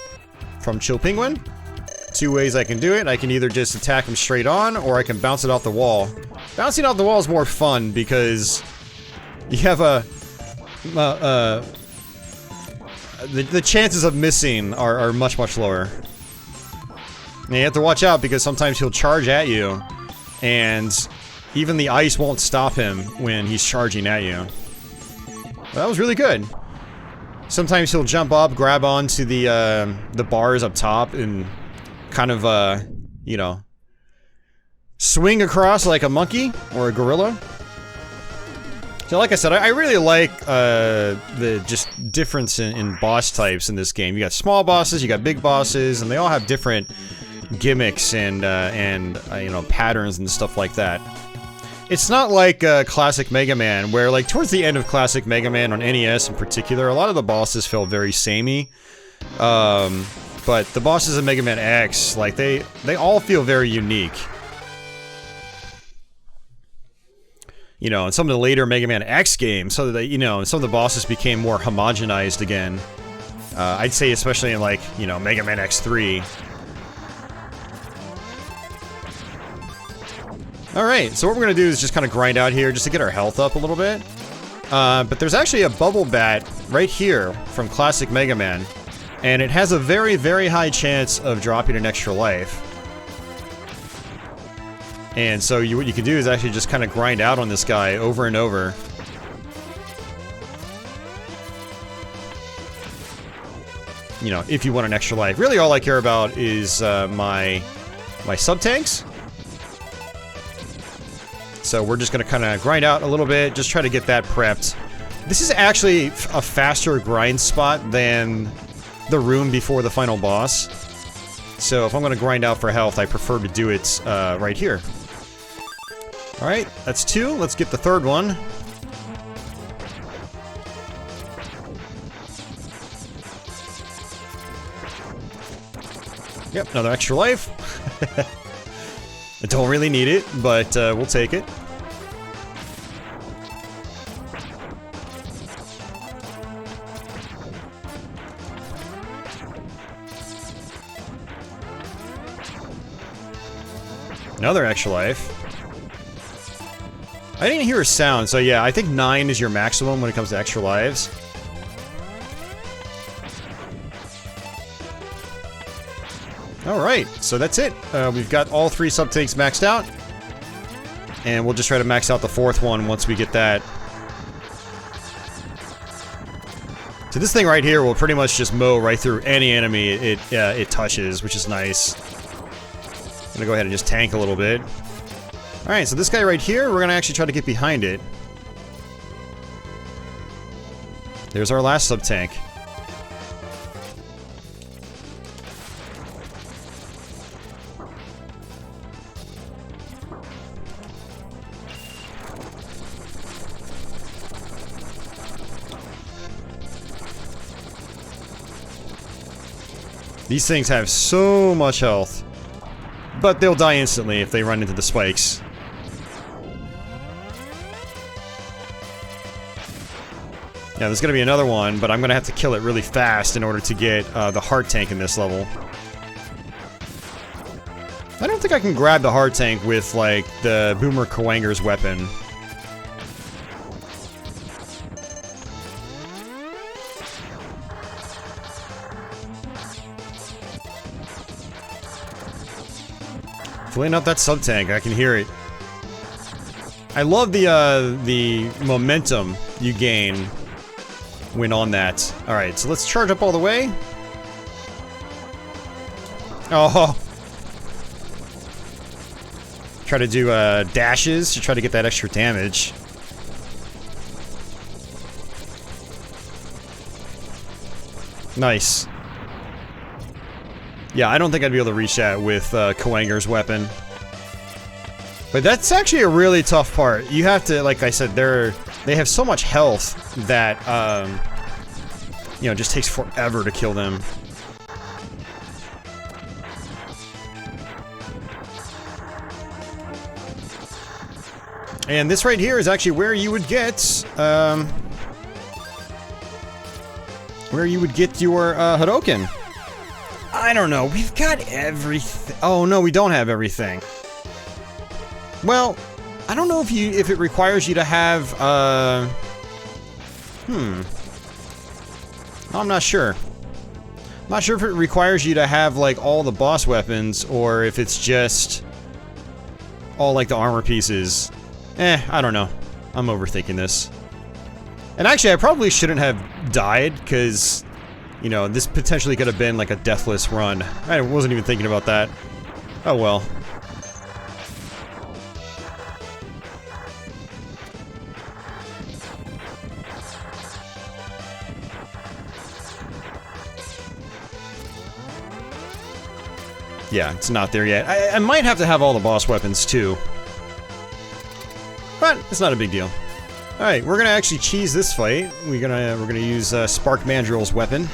from Chill Penguin. Two ways I can do it. I can either just attack him straight on, or I can bounce it off the wall. Bouncing off the wall is more fun because you have the chances of missing are much, much lower. And you have to watch out because sometimes he'll charge at you, and even the ice won't stop him when he's charging at you. Well, that was really good. Sometimes he'll jump up, grab onto the bars up top, and kind of, you know, swing across like a monkey or a gorilla. So like I said, I really like the just difference in boss types in this game. You got small bosses, you got big bosses, and they all have different gimmicks and you know, patterns and stuff like that. It's not like classic Mega Man, where like towards the end of classic Mega Man on NES in particular, a lot of the bosses felt very samey. But the bosses in Mega Man X, like they all feel very unique. You know, in some of the later Mega Man X games, so that, you know, some of the bosses became more homogenized again. I'd say especially in like, you know, Mega Man X3. Alright, so what we're gonna do is just kind of grind out here just to get our health up a little bit. But there's actually a bubble bat right here from classic Mega Man. And it has a very, very high chance of dropping an extra life. And so what you can do is actually just kind of grind out on this guy over and over. You know, if you want an extra life. Really all I care about is my sub-tanks. So we're just gonna kind of grind out a little bit, just try to get that prepped. This is actually a faster grind spot than the room before the final boss. So if I'm gonna grind out for health, I prefer to do it right here. Alright, that's two. Let's get the third one. Yep, another extra life. I don't really need it, but we'll take it. Another extra life. I didn't hear a sound, so yeah, I think 9 is your maximum when it comes to extra lives. Alright, so that's it. We've got all 3 sub-tanks maxed out. And we'll just try to max out the 4th one once we get that. So this thing right here will pretty much just mow right through any enemy it touches, which is nice. I'm gonna go ahead and just tank a little bit. Alright, so this guy right here, we're gonna actually try to get behind it. There's our last sub-tank. These things have so much health. But they'll die instantly if they run into the spikes. Yeah, there's gonna be another one, but I'm gonna have to kill it really fast in order to get the hard tank in this level. I don't think I can grab the hard tank with, like, the Boomer Kuwanger's weapon. Filling up that sub-tank, I can hear it. I love the momentum you gain when on that. Alright, so let's charge up all the way. Oh! Try to do dashes to try to get that extra damage. Nice. Yeah, I don't think I'd be able to reach that with Kuwanger's weapon. But that's actually a really tough part. You have to, like I said, they have so much health that, you know, it just takes forever to kill them. And this right here is actually where you would get, your, Hadoken. I don't know, we've got everything. Oh no, we don't have everything. Well, I don't know if it requires you to have, I'm not sure. I'm not sure if it requires you to have, like, all the boss weapons, or if it's just all, like, the armor pieces. I don't know. I'm overthinking this. And actually, I probably shouldn't have died, because, you know, this potentially could have been, like, a deathless run. I wasn't even thinking about that. Oh well. Yeah, it's not there yet. I might have to have all the boss weapons too. But it's not a big deal. Alright, we're gonna actually cheese this fight. We're gonna use Spark Mandrill's weapon.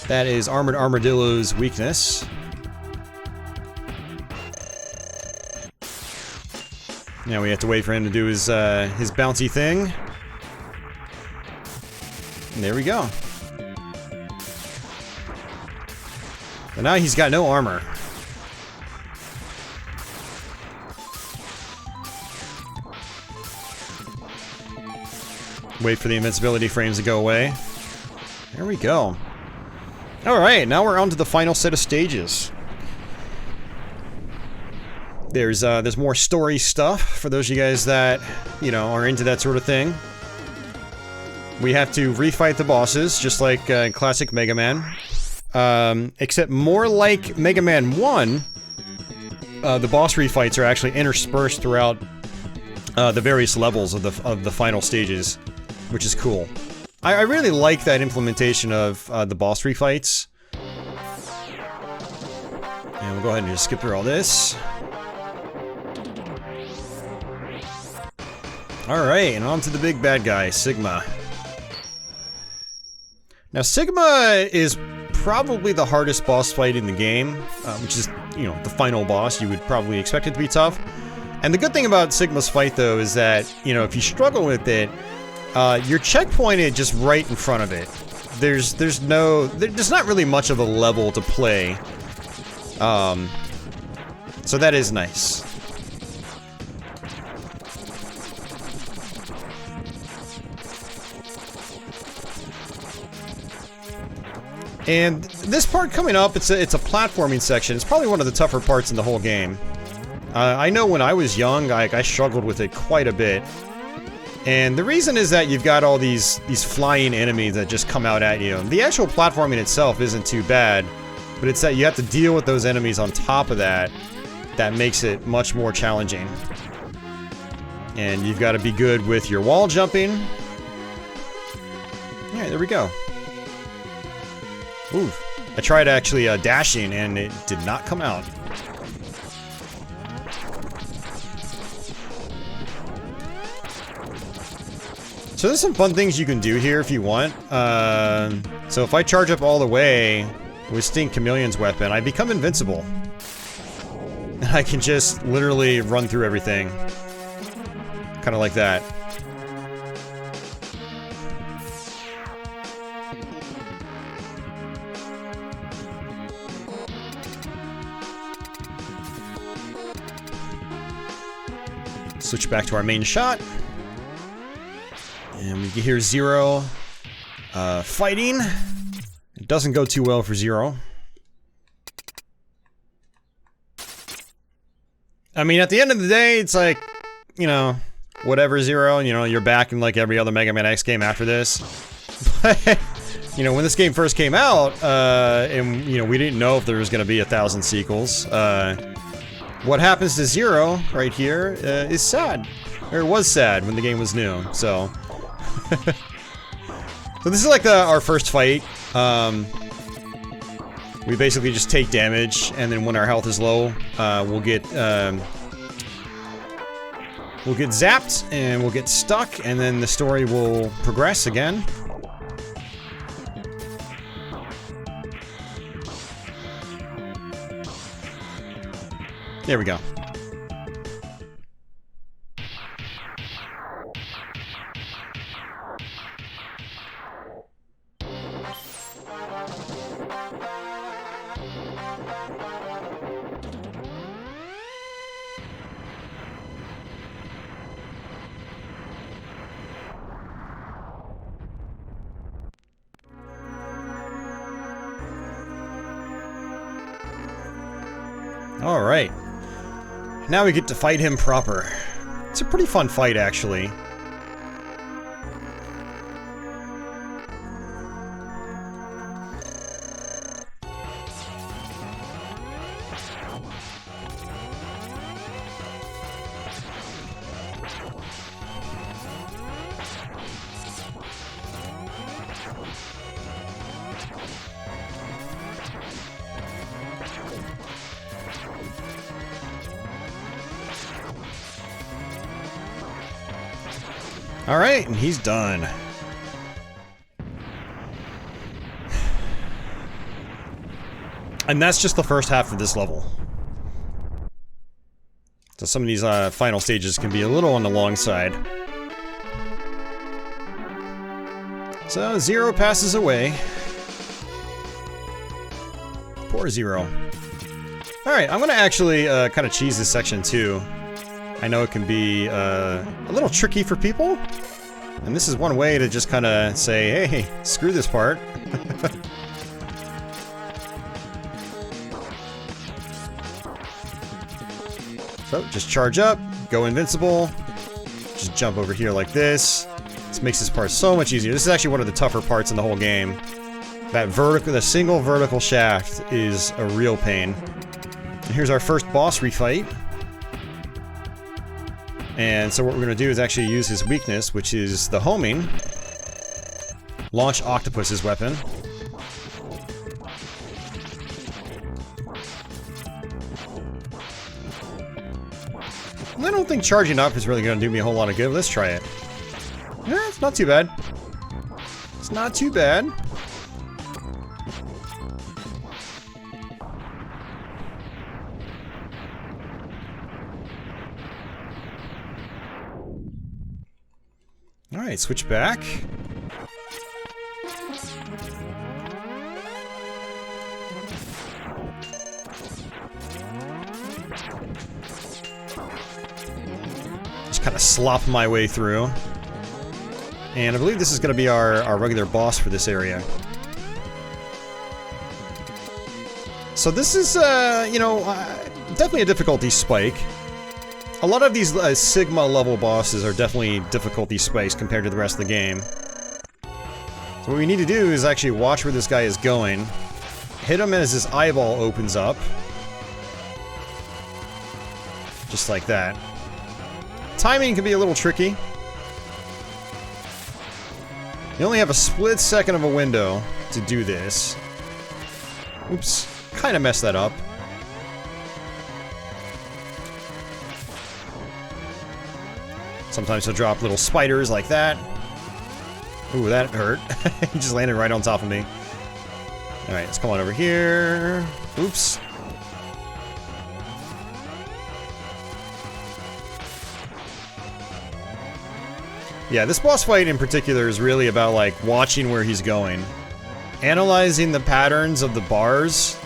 That is Armored Armadillo's weakness. Now we have to wait for him to do his bouncy thing. And there we go. But now he's got no armor. Wait for the invincibility frames to go away. There we go. Alright, now we're on to the final set of stages. There's more story stuff for those of you guys that, you know, are into that sort of thing. We have to refight the bosses, just like in classic Mega Man. Except more like Mega Man 1, the boss refights are actually interspersed throughout the various levels of the final stages, which is cool. I really like that implementation of the boss refights. And we'll go ahead and just skip through all this. Alright, and on to the big bad guy, Sigma. Now, Sigma is probably the hardest boss fight in the game, which is, you know, the final boss. You would probably expect it to be tough. And the good thing about Sigma's fight, though, is that, you know, if you struggle with it, you're checkpointed just right in front of it. There's not really much of a level to play. So that is nice. And this part coming up, it's a platforming section. It's probably one of the tougher parts in the whole game. I know when I was young, I struggled with it quite a bit. And the reason is that you've got all these flying enemies that just come out at you. The actual platforming itself isn't too bad, but it's that you have to deal with those enemies on top of that that makes it much more challenging. And you've got to be good with your wall jumping. Yeah, there we go. Ooh, I tried actually dashing and it did not come out. So there's some fun things you can do here if you want. So if I charge up all the way with Chameleon's weapon, I become invincible. And I can just literally run through everything. Kind of like that. Switch back to our main shot. And we can hear Zero fighting. It doesn't go too well for Zero. I mean, at the end of the day, it's like, you know, whatever, Zero. You know, you're back in like every other Mega Man X game after this. But, you know, when this game first came out, and, you know, we didn't know if there was going to be 1,000 sequels. What happens to Zero right here is sad. Or it was sad when the game was new, so... So this is like our first fight. We basically just take damage, and then when our health is low, we'll get zapped, and we'll get stuck, and then the story will progress again. There we go. Alright. Now we get to fight him proper. It's a pretty fun fight, actually. Alright, and he's done. And that's just the first half of this level. So some of these final stages can be a little on the long side. So Zero passes away. Poor Zero. Alright, I'm gonna actually kind of cheese this section too. I know it can be a little tricky for people, and this is one way to just kind of say, hey, screw this part. So, just charge up, go invincible, just jump over here like this. This makes this part so much easier. This is actually one of the tougher parts in the whole game. That the single vertical shaft is a real pain. And here's our first boss refight. And so what we're going to do is actually use his weakness, which is the homing. Launch Octopus's weapon. I don't think charging up is really going to do me a whole lot of good. Let's try it. Yeah, it's not too bad. It's not too bad. Alright, switch back. Just kind of slop my way through. And I believe this is going to be our regular boss for this area. So this is, you know, definitely a difficulty spike. A lot of these Sigma level bosses are definitely difficulty spikes compared to the rest of the game. So what we need to do is actually watch where this guy is going. Hit him as his eyeball opens up. Just like that. Timing can be a little tricky. You only have a split second of a window to do this. Oops. Kind of messed that up. Sometimes he'll drop little spiders like that. Ooh, that hurt. He just landed right on top of me. Alright, let's come on over here. Oops. Yeah, this boss fight in particular is really about, like, watching where he's going. Analyzing the patterns of the bars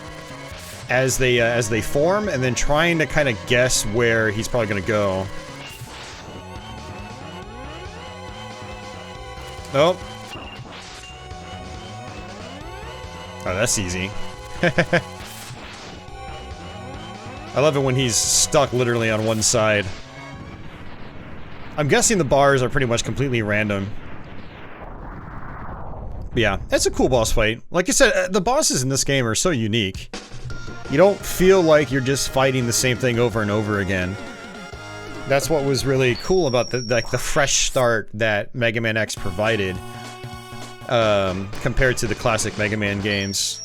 as they form, and then trying to kind of guess where he's probably going to go. Oh. Oh, that's easy. I love it when he's stuck literally on one side. I'm guessing the bars are pretty much completely random. But yeah, it's a cool boss fight. Like I said, the bosses in this game are so unique. You don't feel like you're just fighting the same thing over and over again. That's what was really cool about the fresh start that Mega Man X provided, compared to the classic Mega Man games.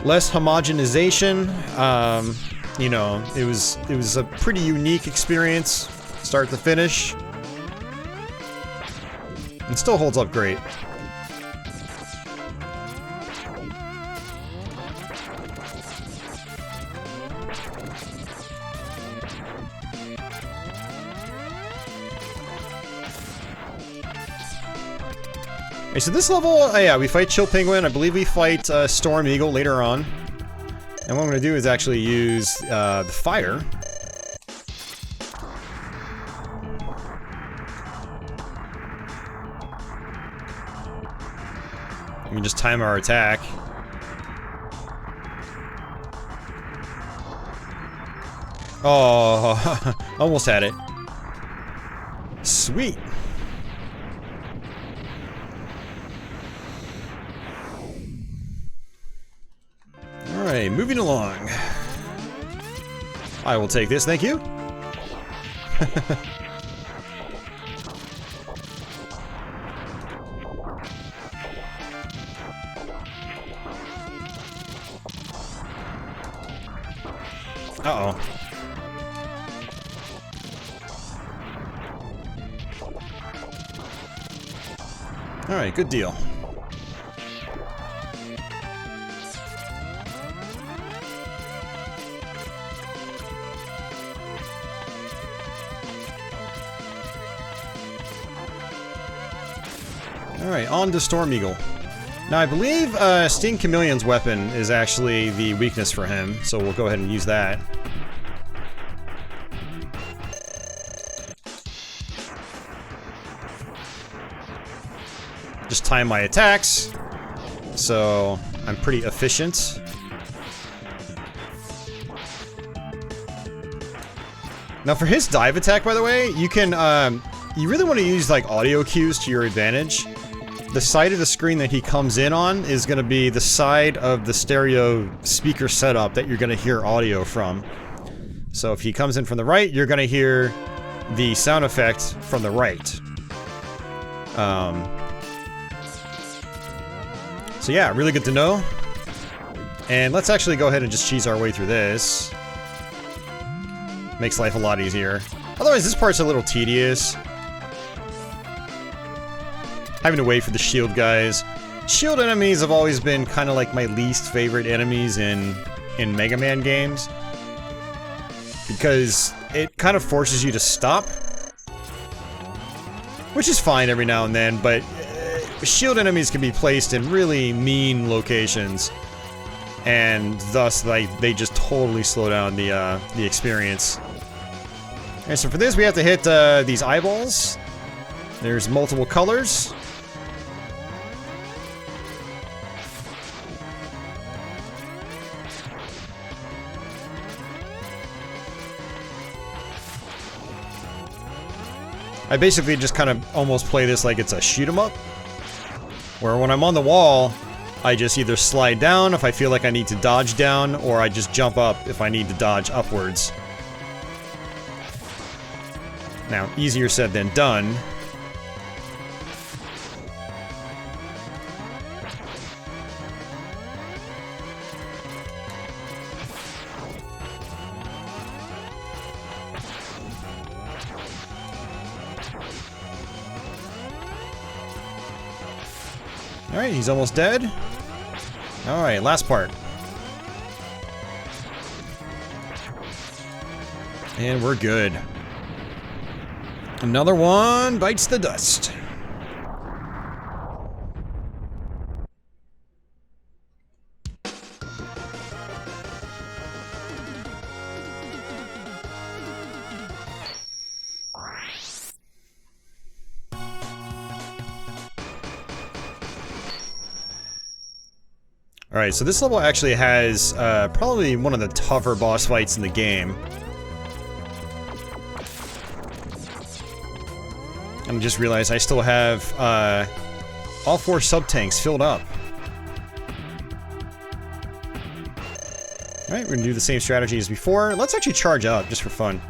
Less homogenization, you know, it was a pretty unique experience, start to finish. It still holds up great. Okay, so this level, yeah, we fight Chill Penguin. I believe we fight Storm Eagle later on. And what I'm going to do is actually use the fire. We can just time our attack. Oh, almost had it. Sweet. Alright, moving along. I will take this, thank you. Uh-oh. Alright, good deal. Alright, on to Storm Eagle. Now I believe Sting Chameleon's weapon is actually the weakness for him, so we'll go ahead and use that. Just time my attacks, so I'm pretty efficient. Now for his dive attack, by the way, you can, you really want to use like audio cues to your advantage. The side of the screen that he comes in on is going to be the side of the stereo speaker setup that you're going to hear audio from. So if he comes in from the right, you're going to hear the sound effect from the right. So yeah, really good to know. And let's actually go ahead and just cheese our way through this. Makes life a lot easier. Otherwise, this part's a little tedious. Having to wait for the shield guys. Shield enemies have always been kind of like my least favorite enemies in Mega Man games. Because it kind of forces you to stop. which is fine every now and then, but shield enemies can be placed in really mean locations, and thus they just totally slow down the experience. Alright, so for this we have to hit these eyeballs. There's multiple colors. I basically just kind of almost play this like it's a shoot 'em up, where when I'm on the wall, I just either slide down if I feel like I need to dodge down, or I just jump up if I need to dodge upwards. Now, easier said than done. Alright, he's almost dead. Alright, last part. And we're good. Another one bites the dust. Alright, so this level actually has probably one of the tougher boss fights in the game. I just realized I still have all 4 sub-tanks filled up. Alright, we're gonna do the same strategy as before. Let's actually charge up, just for fun.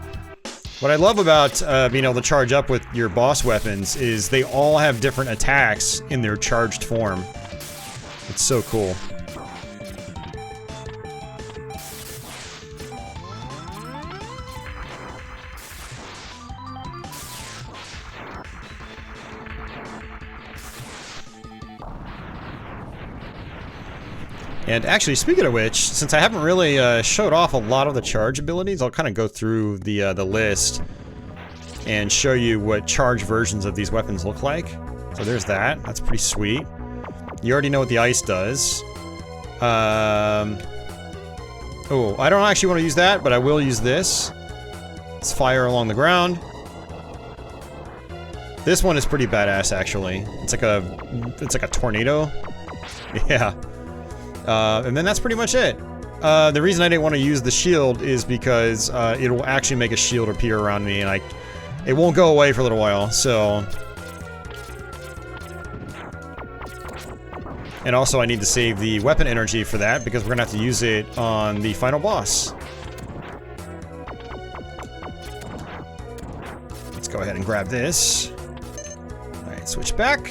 What I love about being able to charge up with your boss weapons is they all have different attacks in their charged form. It's so cool. And actually, speaking of which, since I haven't really showed off a lot of the charge abilities, I'll kind of go through the list and show you what charge versions of these weapons look like. So there's that. That's pretty sweet. You already know what the ice does. Oh, I don't actually want to use that, but I will use this. It's fire along the ground. This one is pretty badass, actually. It's like a tornado. Yeah. And then that's pretty much it. The reason I didn't want to use the shield is because it will actually make a shield appear around me, and it won't go away for a little while, so... And also I need to save the weapon energy for that, because we're gonna have to use it on the final boss. Let's go ahead and grab this. Alright, switch back.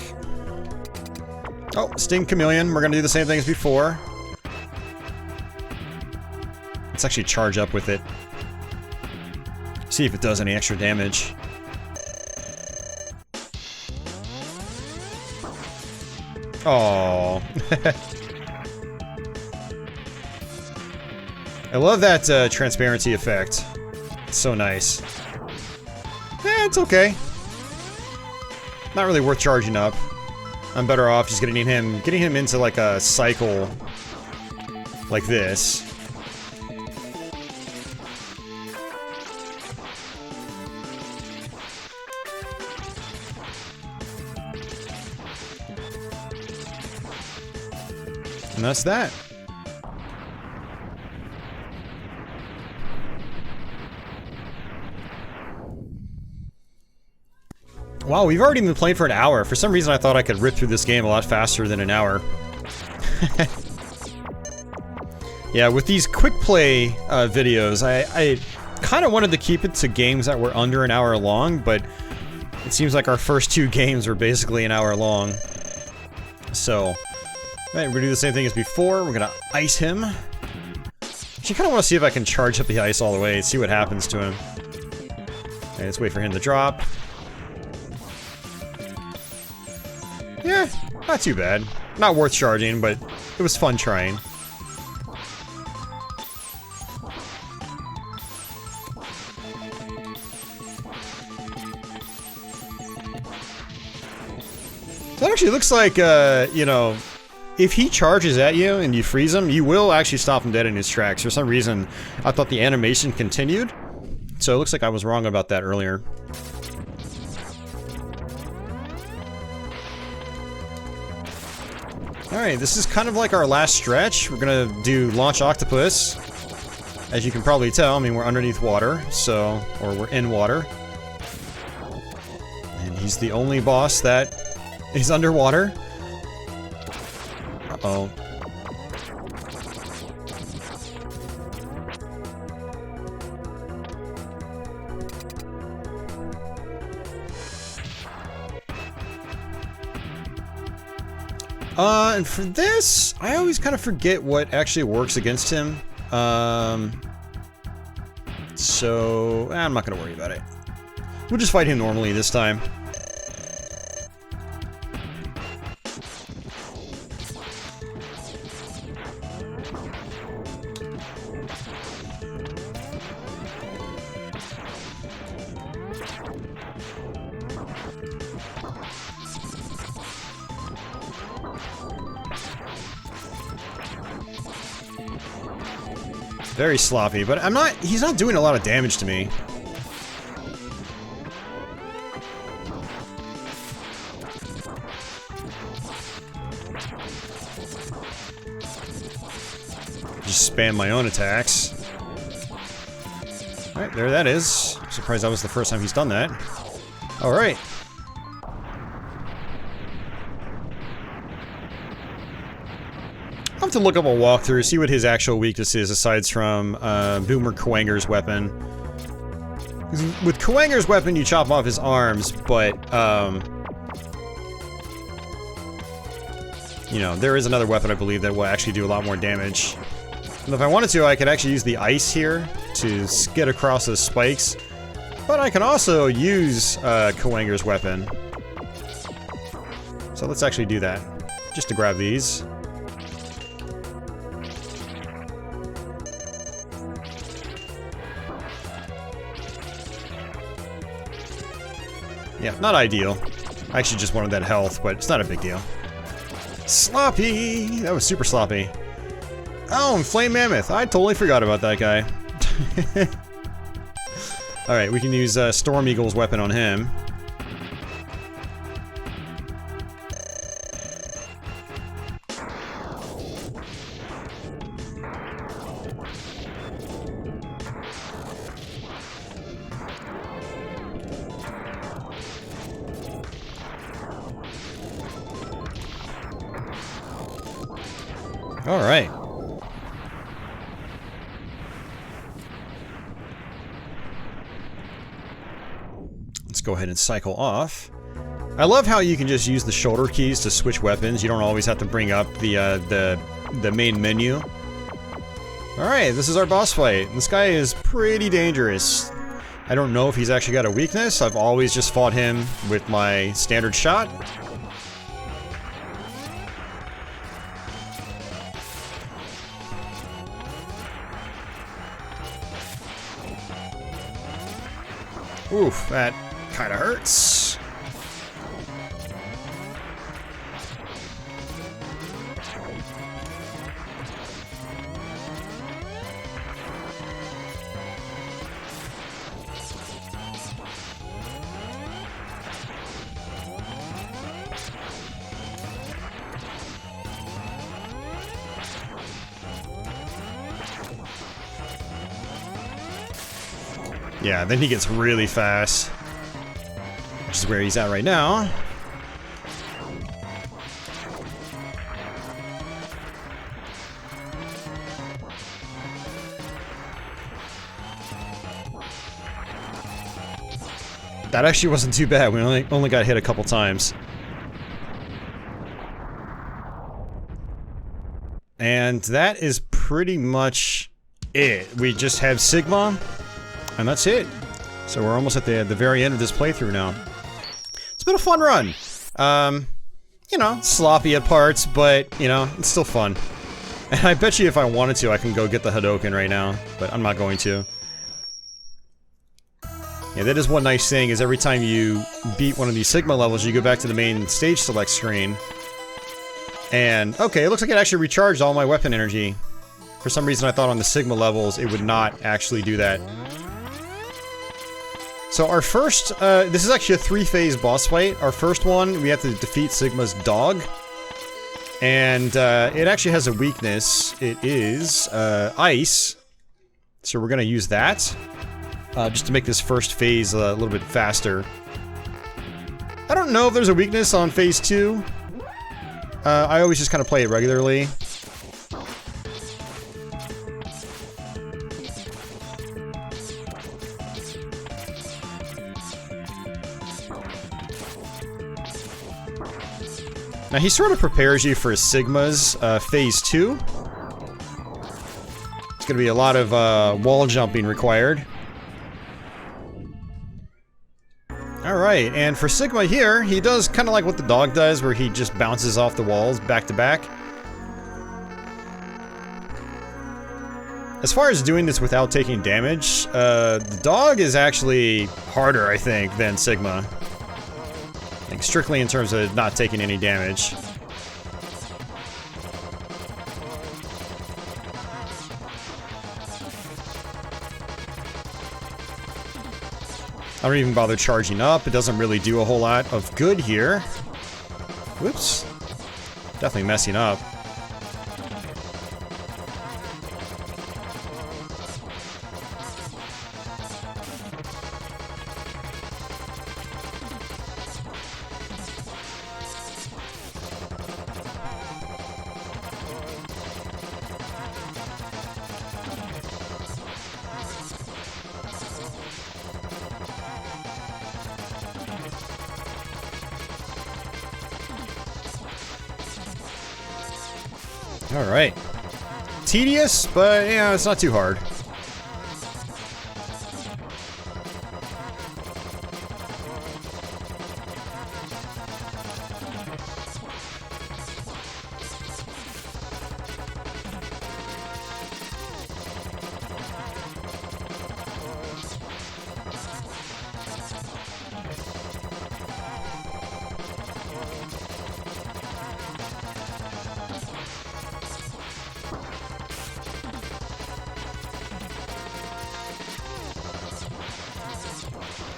Oh, Sting Chameleon. We're gonna do the same thing as before. Let's actually charge up with it. See if it does any extra damage. Oh. I love that transparency effect. It's so nice. Eh, it's okay. Not really worth charging up. I'm better off just getting him into like a cycle like this. And that's that. Wow, we've already been playing for an hour. For some reason I thought I could rip through this game a lot faster than an hour. Yeah, with these quick play videos, I kind of wanted to keep it to games that were under an hour long, but it seems like our first 2 games were basically an hour long. So, alright, we're gonna do the same thing as before. We're gonna ice him. Actually, kind of want to see if I can charge up the ice all the way and see what happens to him. Okay, let's wait for him to drop. Yeah, not too bad. Not worth charging, but it was fun trying. actually looks like, you know, if he charges at you and you freeze him, you will actually stop him dead in his tracks. For some reason, I thought the animation continued. So it looks like I was wrong about that earlier. Alright, this is kind of like our last stretch. We're gonna do Launch Octopus. As you can probably tell, I mean, we're underneath water, so... or we're in water. And he's the only boss that is underwater. Uh-oh. And for this, I always kind of forget what actually works against him. So, I'm not gonna worry about it. We'll just fight him normally this time. Very sloppy, but he's not doing a lot of damage to me. Just spam my own attacks. Alright, there that is. I'm surprised that was the first time he's done that. Alright. I'll have to look up a walkthrough, see what his actual weakness is, aside from Boomer Kuwanger's weapon. With Kuwanger's weapon, you chop off his arms, but, you know, there is another weapon, I believe, that will actually do a lot more damage. And if I wanted to, I could actually use the ice here to skid across those spikes. But I can also use Kuwanger's weapon. So let's actually do that. Just to grab these. Yeah, not ideal. I actually just wanted that health, but it's not a big deal. Sloppy! That was super sloppy. Oh, and Flame Mammoth. I totally forgot about that guy. Alright, we can use Storm Eagle's weapon on him. Alright. Let's go ahead and cycle off. I love how you can just use the shoulder keys to switch weapons. You don't always have to bring up the main menu. Alright, this is our boss fight. This guy is pretty dangerous. I don't know if he's actually got a weakness. I've always just fought him with my standard shot. Oof, that kinda hurts. Yeah, then he gets really fast. Which is where he's at right now. That actually wasn't too bad. We only got hit a couple times. And that is pretty much it. We just have Sigma. And that's it. So we're almost at the very end of this playthrough now. It's been a fun run. You know, sloppy at parts, but, you know, it's still fun. And I bet you if I wanted to, I can go get the Hadoken right now, but I'm not going to. Yeah, that is one nice thing, is every time you beat one of these Sigma levels, you go back to the main stage select screen. And, okay, it looks like it actually recharged all my weapon energy. For some reason I thought on the Sigma levels it would not actually do that. So our first, this is actually a 3-phase boss fight. Our first one, we have to defeat Sigma's dog. And it actually has a weakness. It is ice. So we're gonna use that. Just to make this first phase a little bit faster. I don't know if there's a weakness on phase 2. I always just kind of play it regularly. Now he sort of prepares you for Sigma's phase 2. It's gonna be a lot of wall jumping required. Alright, and for Sigma here, he does kind of like what the dog does, where he just bounces off the walls back to back. As far as doing this without taking damage, the dog is actually harder, I think, than Sigma. Like, strictly in terms of not taking any damage. I don't even bother charging up. It doesn't really do a whole lot of good here. Whoops. Definitely messing up. Alright. Tedious, but, yeah, it's not too hard.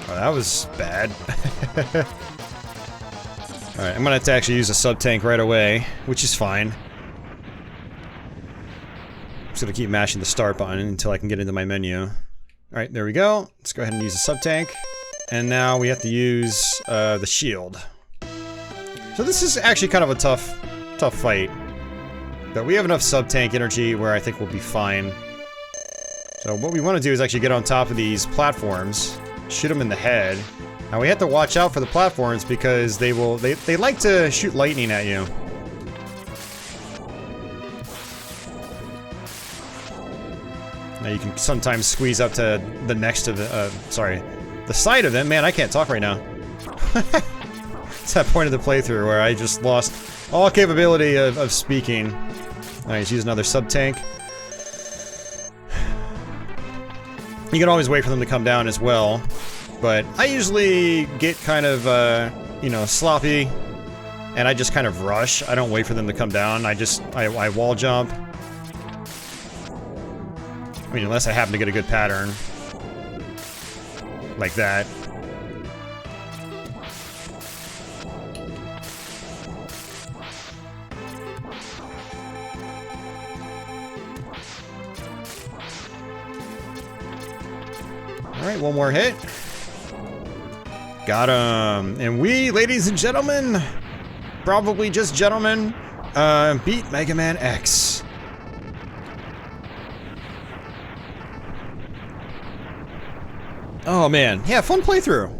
Oh, that was bad. Alright, I'm gonna have to actually use a sub-tank right away, which is fine. I'm just gonna keep mashing the start button until I can get into my menu. Alright, there we go. Let's go ahead and use a sub-tank. And now we have to use the shield. So this is actually kind of a tough fight. But we have enough sub-tank energy where I think we'll be fine. So what we want to do is actually get on top of these platforms. Shoot them in the head. Now we have to watch out for the platforms because they like to shoot lightning at you. Now you can sometimes squeeze up to the next to the the side of them. Man, I can't talk right now. It's that point of the playthrough where I just lost all capability of speaking. Alright, let's use another sub-tank. You can always wait for them to come down as well, but I usually get kind of, you know, sloppy, and I just kind of rush. I don't wait for them to come down. I wall jump. I mean, unless I happen to get a good pattern. Like that. Alright, one more hit. Got him. And we, ladies and gentlemen, probably just gentlemen, beat Mega Man X. Oh man, yeah, fun playthrough.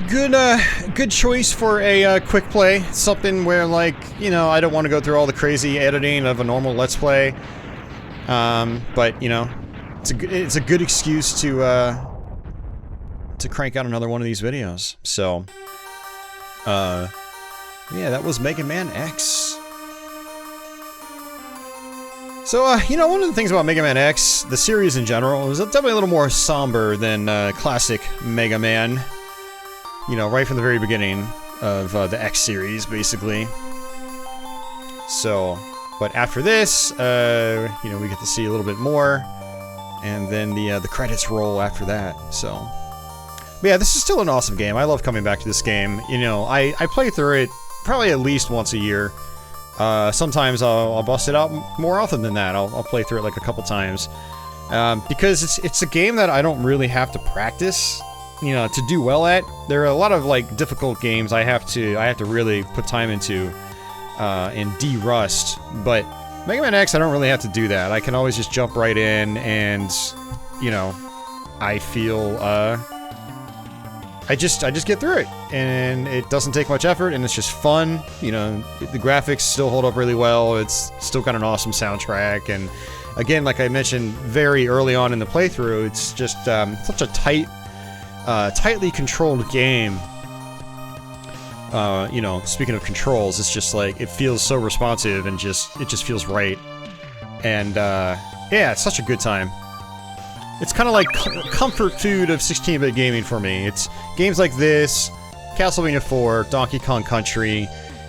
Good choice for a quick play. Something where, like, you know, I don't want to go through all the crazy editing of a normal Let's Play. But you know, it's a good excuse to crank out another one of these videos. So, yeah, that was Mega Man X. So, you know, one of the things about Mega Man X, the series in general, is definitely a little more somber than classic Mega Man. You know, right from the very beginning of the X series, basically. So, but after this, you know, we get to see a little bit more, and then the credits roll after that, so. But yeah, this is still an awesome game. I love coming back to this game. You know, I play through it probably at least once a year. Sometimes I'll bust it out more often than that. I'll play through it like a couple times. Because it's a game that I don't really have to practice, you know, to do well at. There are a lot of like difficult games I have to really put time into and de-rust. But Mega Man X, I don't really have to do that. I can always just jump right in and, you know, I feel I just get through it, and it doesn't take much effort, and it's just fun. You know, the graphics still hold up really well. It's still got an awesome soundtrack, and again, like I mentioned very early on in the playthrough, it's just such a tightly controlled game. You know, speaking of controls, it's just like it feels so responsive, and it just feels right. And yeah, it's such a good time. It's kind of like comfort food of 16-bit gaming for me. It's games like this, Castlevania 4, Donkey Kong Country.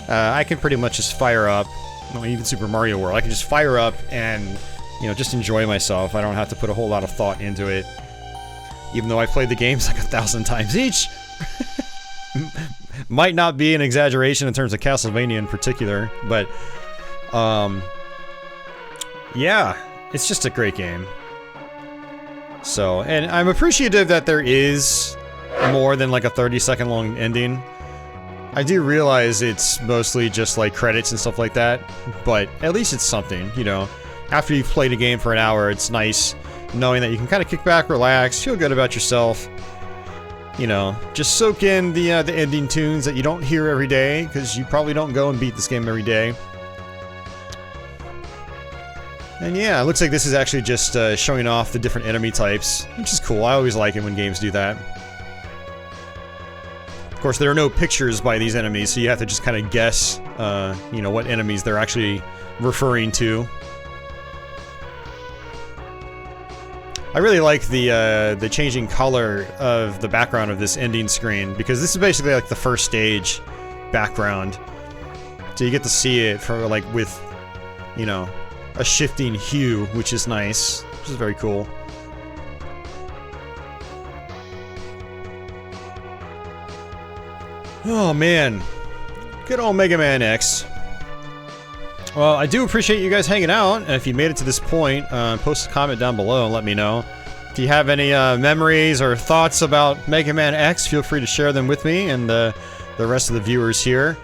I can pretty much just fire up, well, even Super Mario World. I can just fire up and, you know, just enjoy myself. I don't have to put a whole lot of thought into it. Even though I played the games like 1,000 times each. Might not be an exaggeration in terms of Castlevania in particular, but yeah, it's just a great game. So, and I'm appreciative that there is more than like a 30-second long ending. I do realize it's mostly just like credits and stuff like that, but at least it's something, you know. After you've played a game for an hour, it's nice knowing that you can kind of kick back, relax, feel good about yourself. You know, just soak in the ending tunes that you don't hear every day, because you probably don't go and beat this game every day. And yeah, it looks like this is actually just showing off the different enemy types, which is cool. I always like it when games do that. Of course, there are no pictures by these enemies, so you have to just kind of guess, you know, what enemies they're actually referring to. I really like the changing color of the background of this ending screen, because this is basically like the first stage background. So you get to see it for like with, you know, a shifting hue, which is nice, which is very cool. Oh man, good old Mega Man X. Well, I do appreciate you guys hanging out, and if you made it to this point, post a comment down below and let me know. If you have any memories or thoughts about Mega Man X, feel free to share them with me and the rest of the viewers here.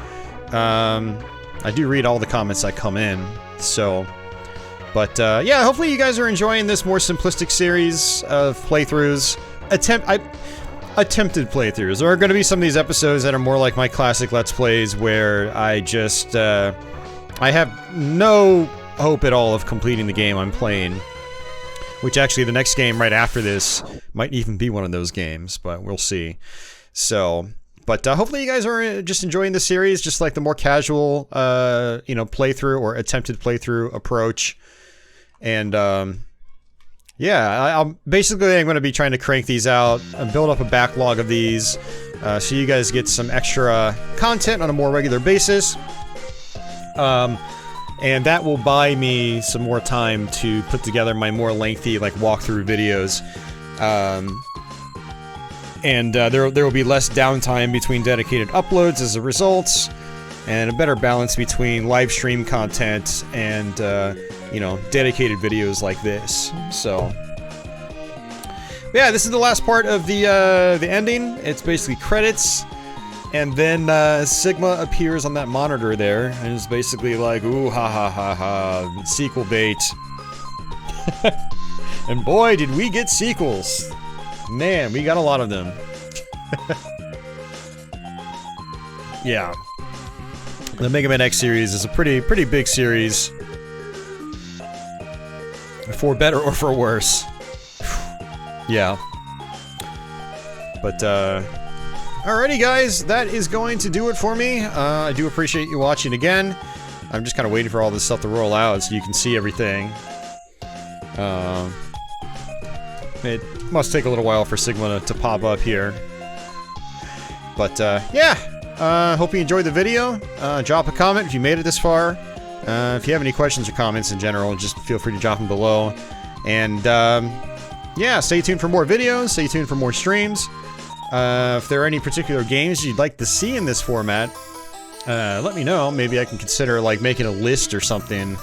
I do read all the comments that come in, so... But, yeah, hopefully you guys are enjoying this more simplistic series of playthroughs. Attempted playthroughs. There are going to be some of these episodes that are more like my classic Let's Plays, where I just, I have no hope at all of completing the game I'm playing. Which actually, the next game right after this might even be one of those games, but we'll see. So... But hopefully you guys are just enjoying the series, just like the more casual, you know, playthrough or attempted playthrough approach. And, yeah, I'm going to be trying to crank these out and build up a backlog of these, so you guys get some extra content on a more regular basis. And that will buy me some more time to put together my more lengthy, like, walkthrough videos. And there will be less downtime between dedicated uploads as a result, and a better balance between live stream content and, you know, dedicated videos like this. So, yeah, this is the last part of the ending. It's basically credits, and then Sigma appears on that monitor there, and is basically like, ooh, ha ha ha ha, sequel bait. And boy, did we get sequels. Man, we got a lot of them. Yeah. The Mega Man X series is a pretty big series. For better or for worse. Yeah. But, alrighty guys, that is going to do it for me. I do appreciate you watching again. I'm just kind of waiting for all this stuff to roll out so you can see everything. It must take a little while for Sigma to pop up here. But, yeah. Hope you enjoyed the video. Drop a comment if you made it this far. If you have any questions or comments in general, just feel free to drop them below. And, yeah, stay tuned for more videos. Stay tuned for more streams. If there are any particular games you'd like to see in this format, let me know. Maybe I can consider, like, making a list or something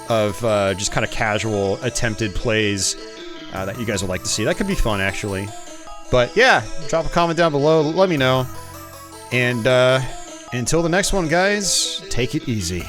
of just kind of casual attempted plays that you guys would like to see. That could be fun, actually. But, yeah, drop a comment down below. Let me know. And until the next one, guys, take it easy.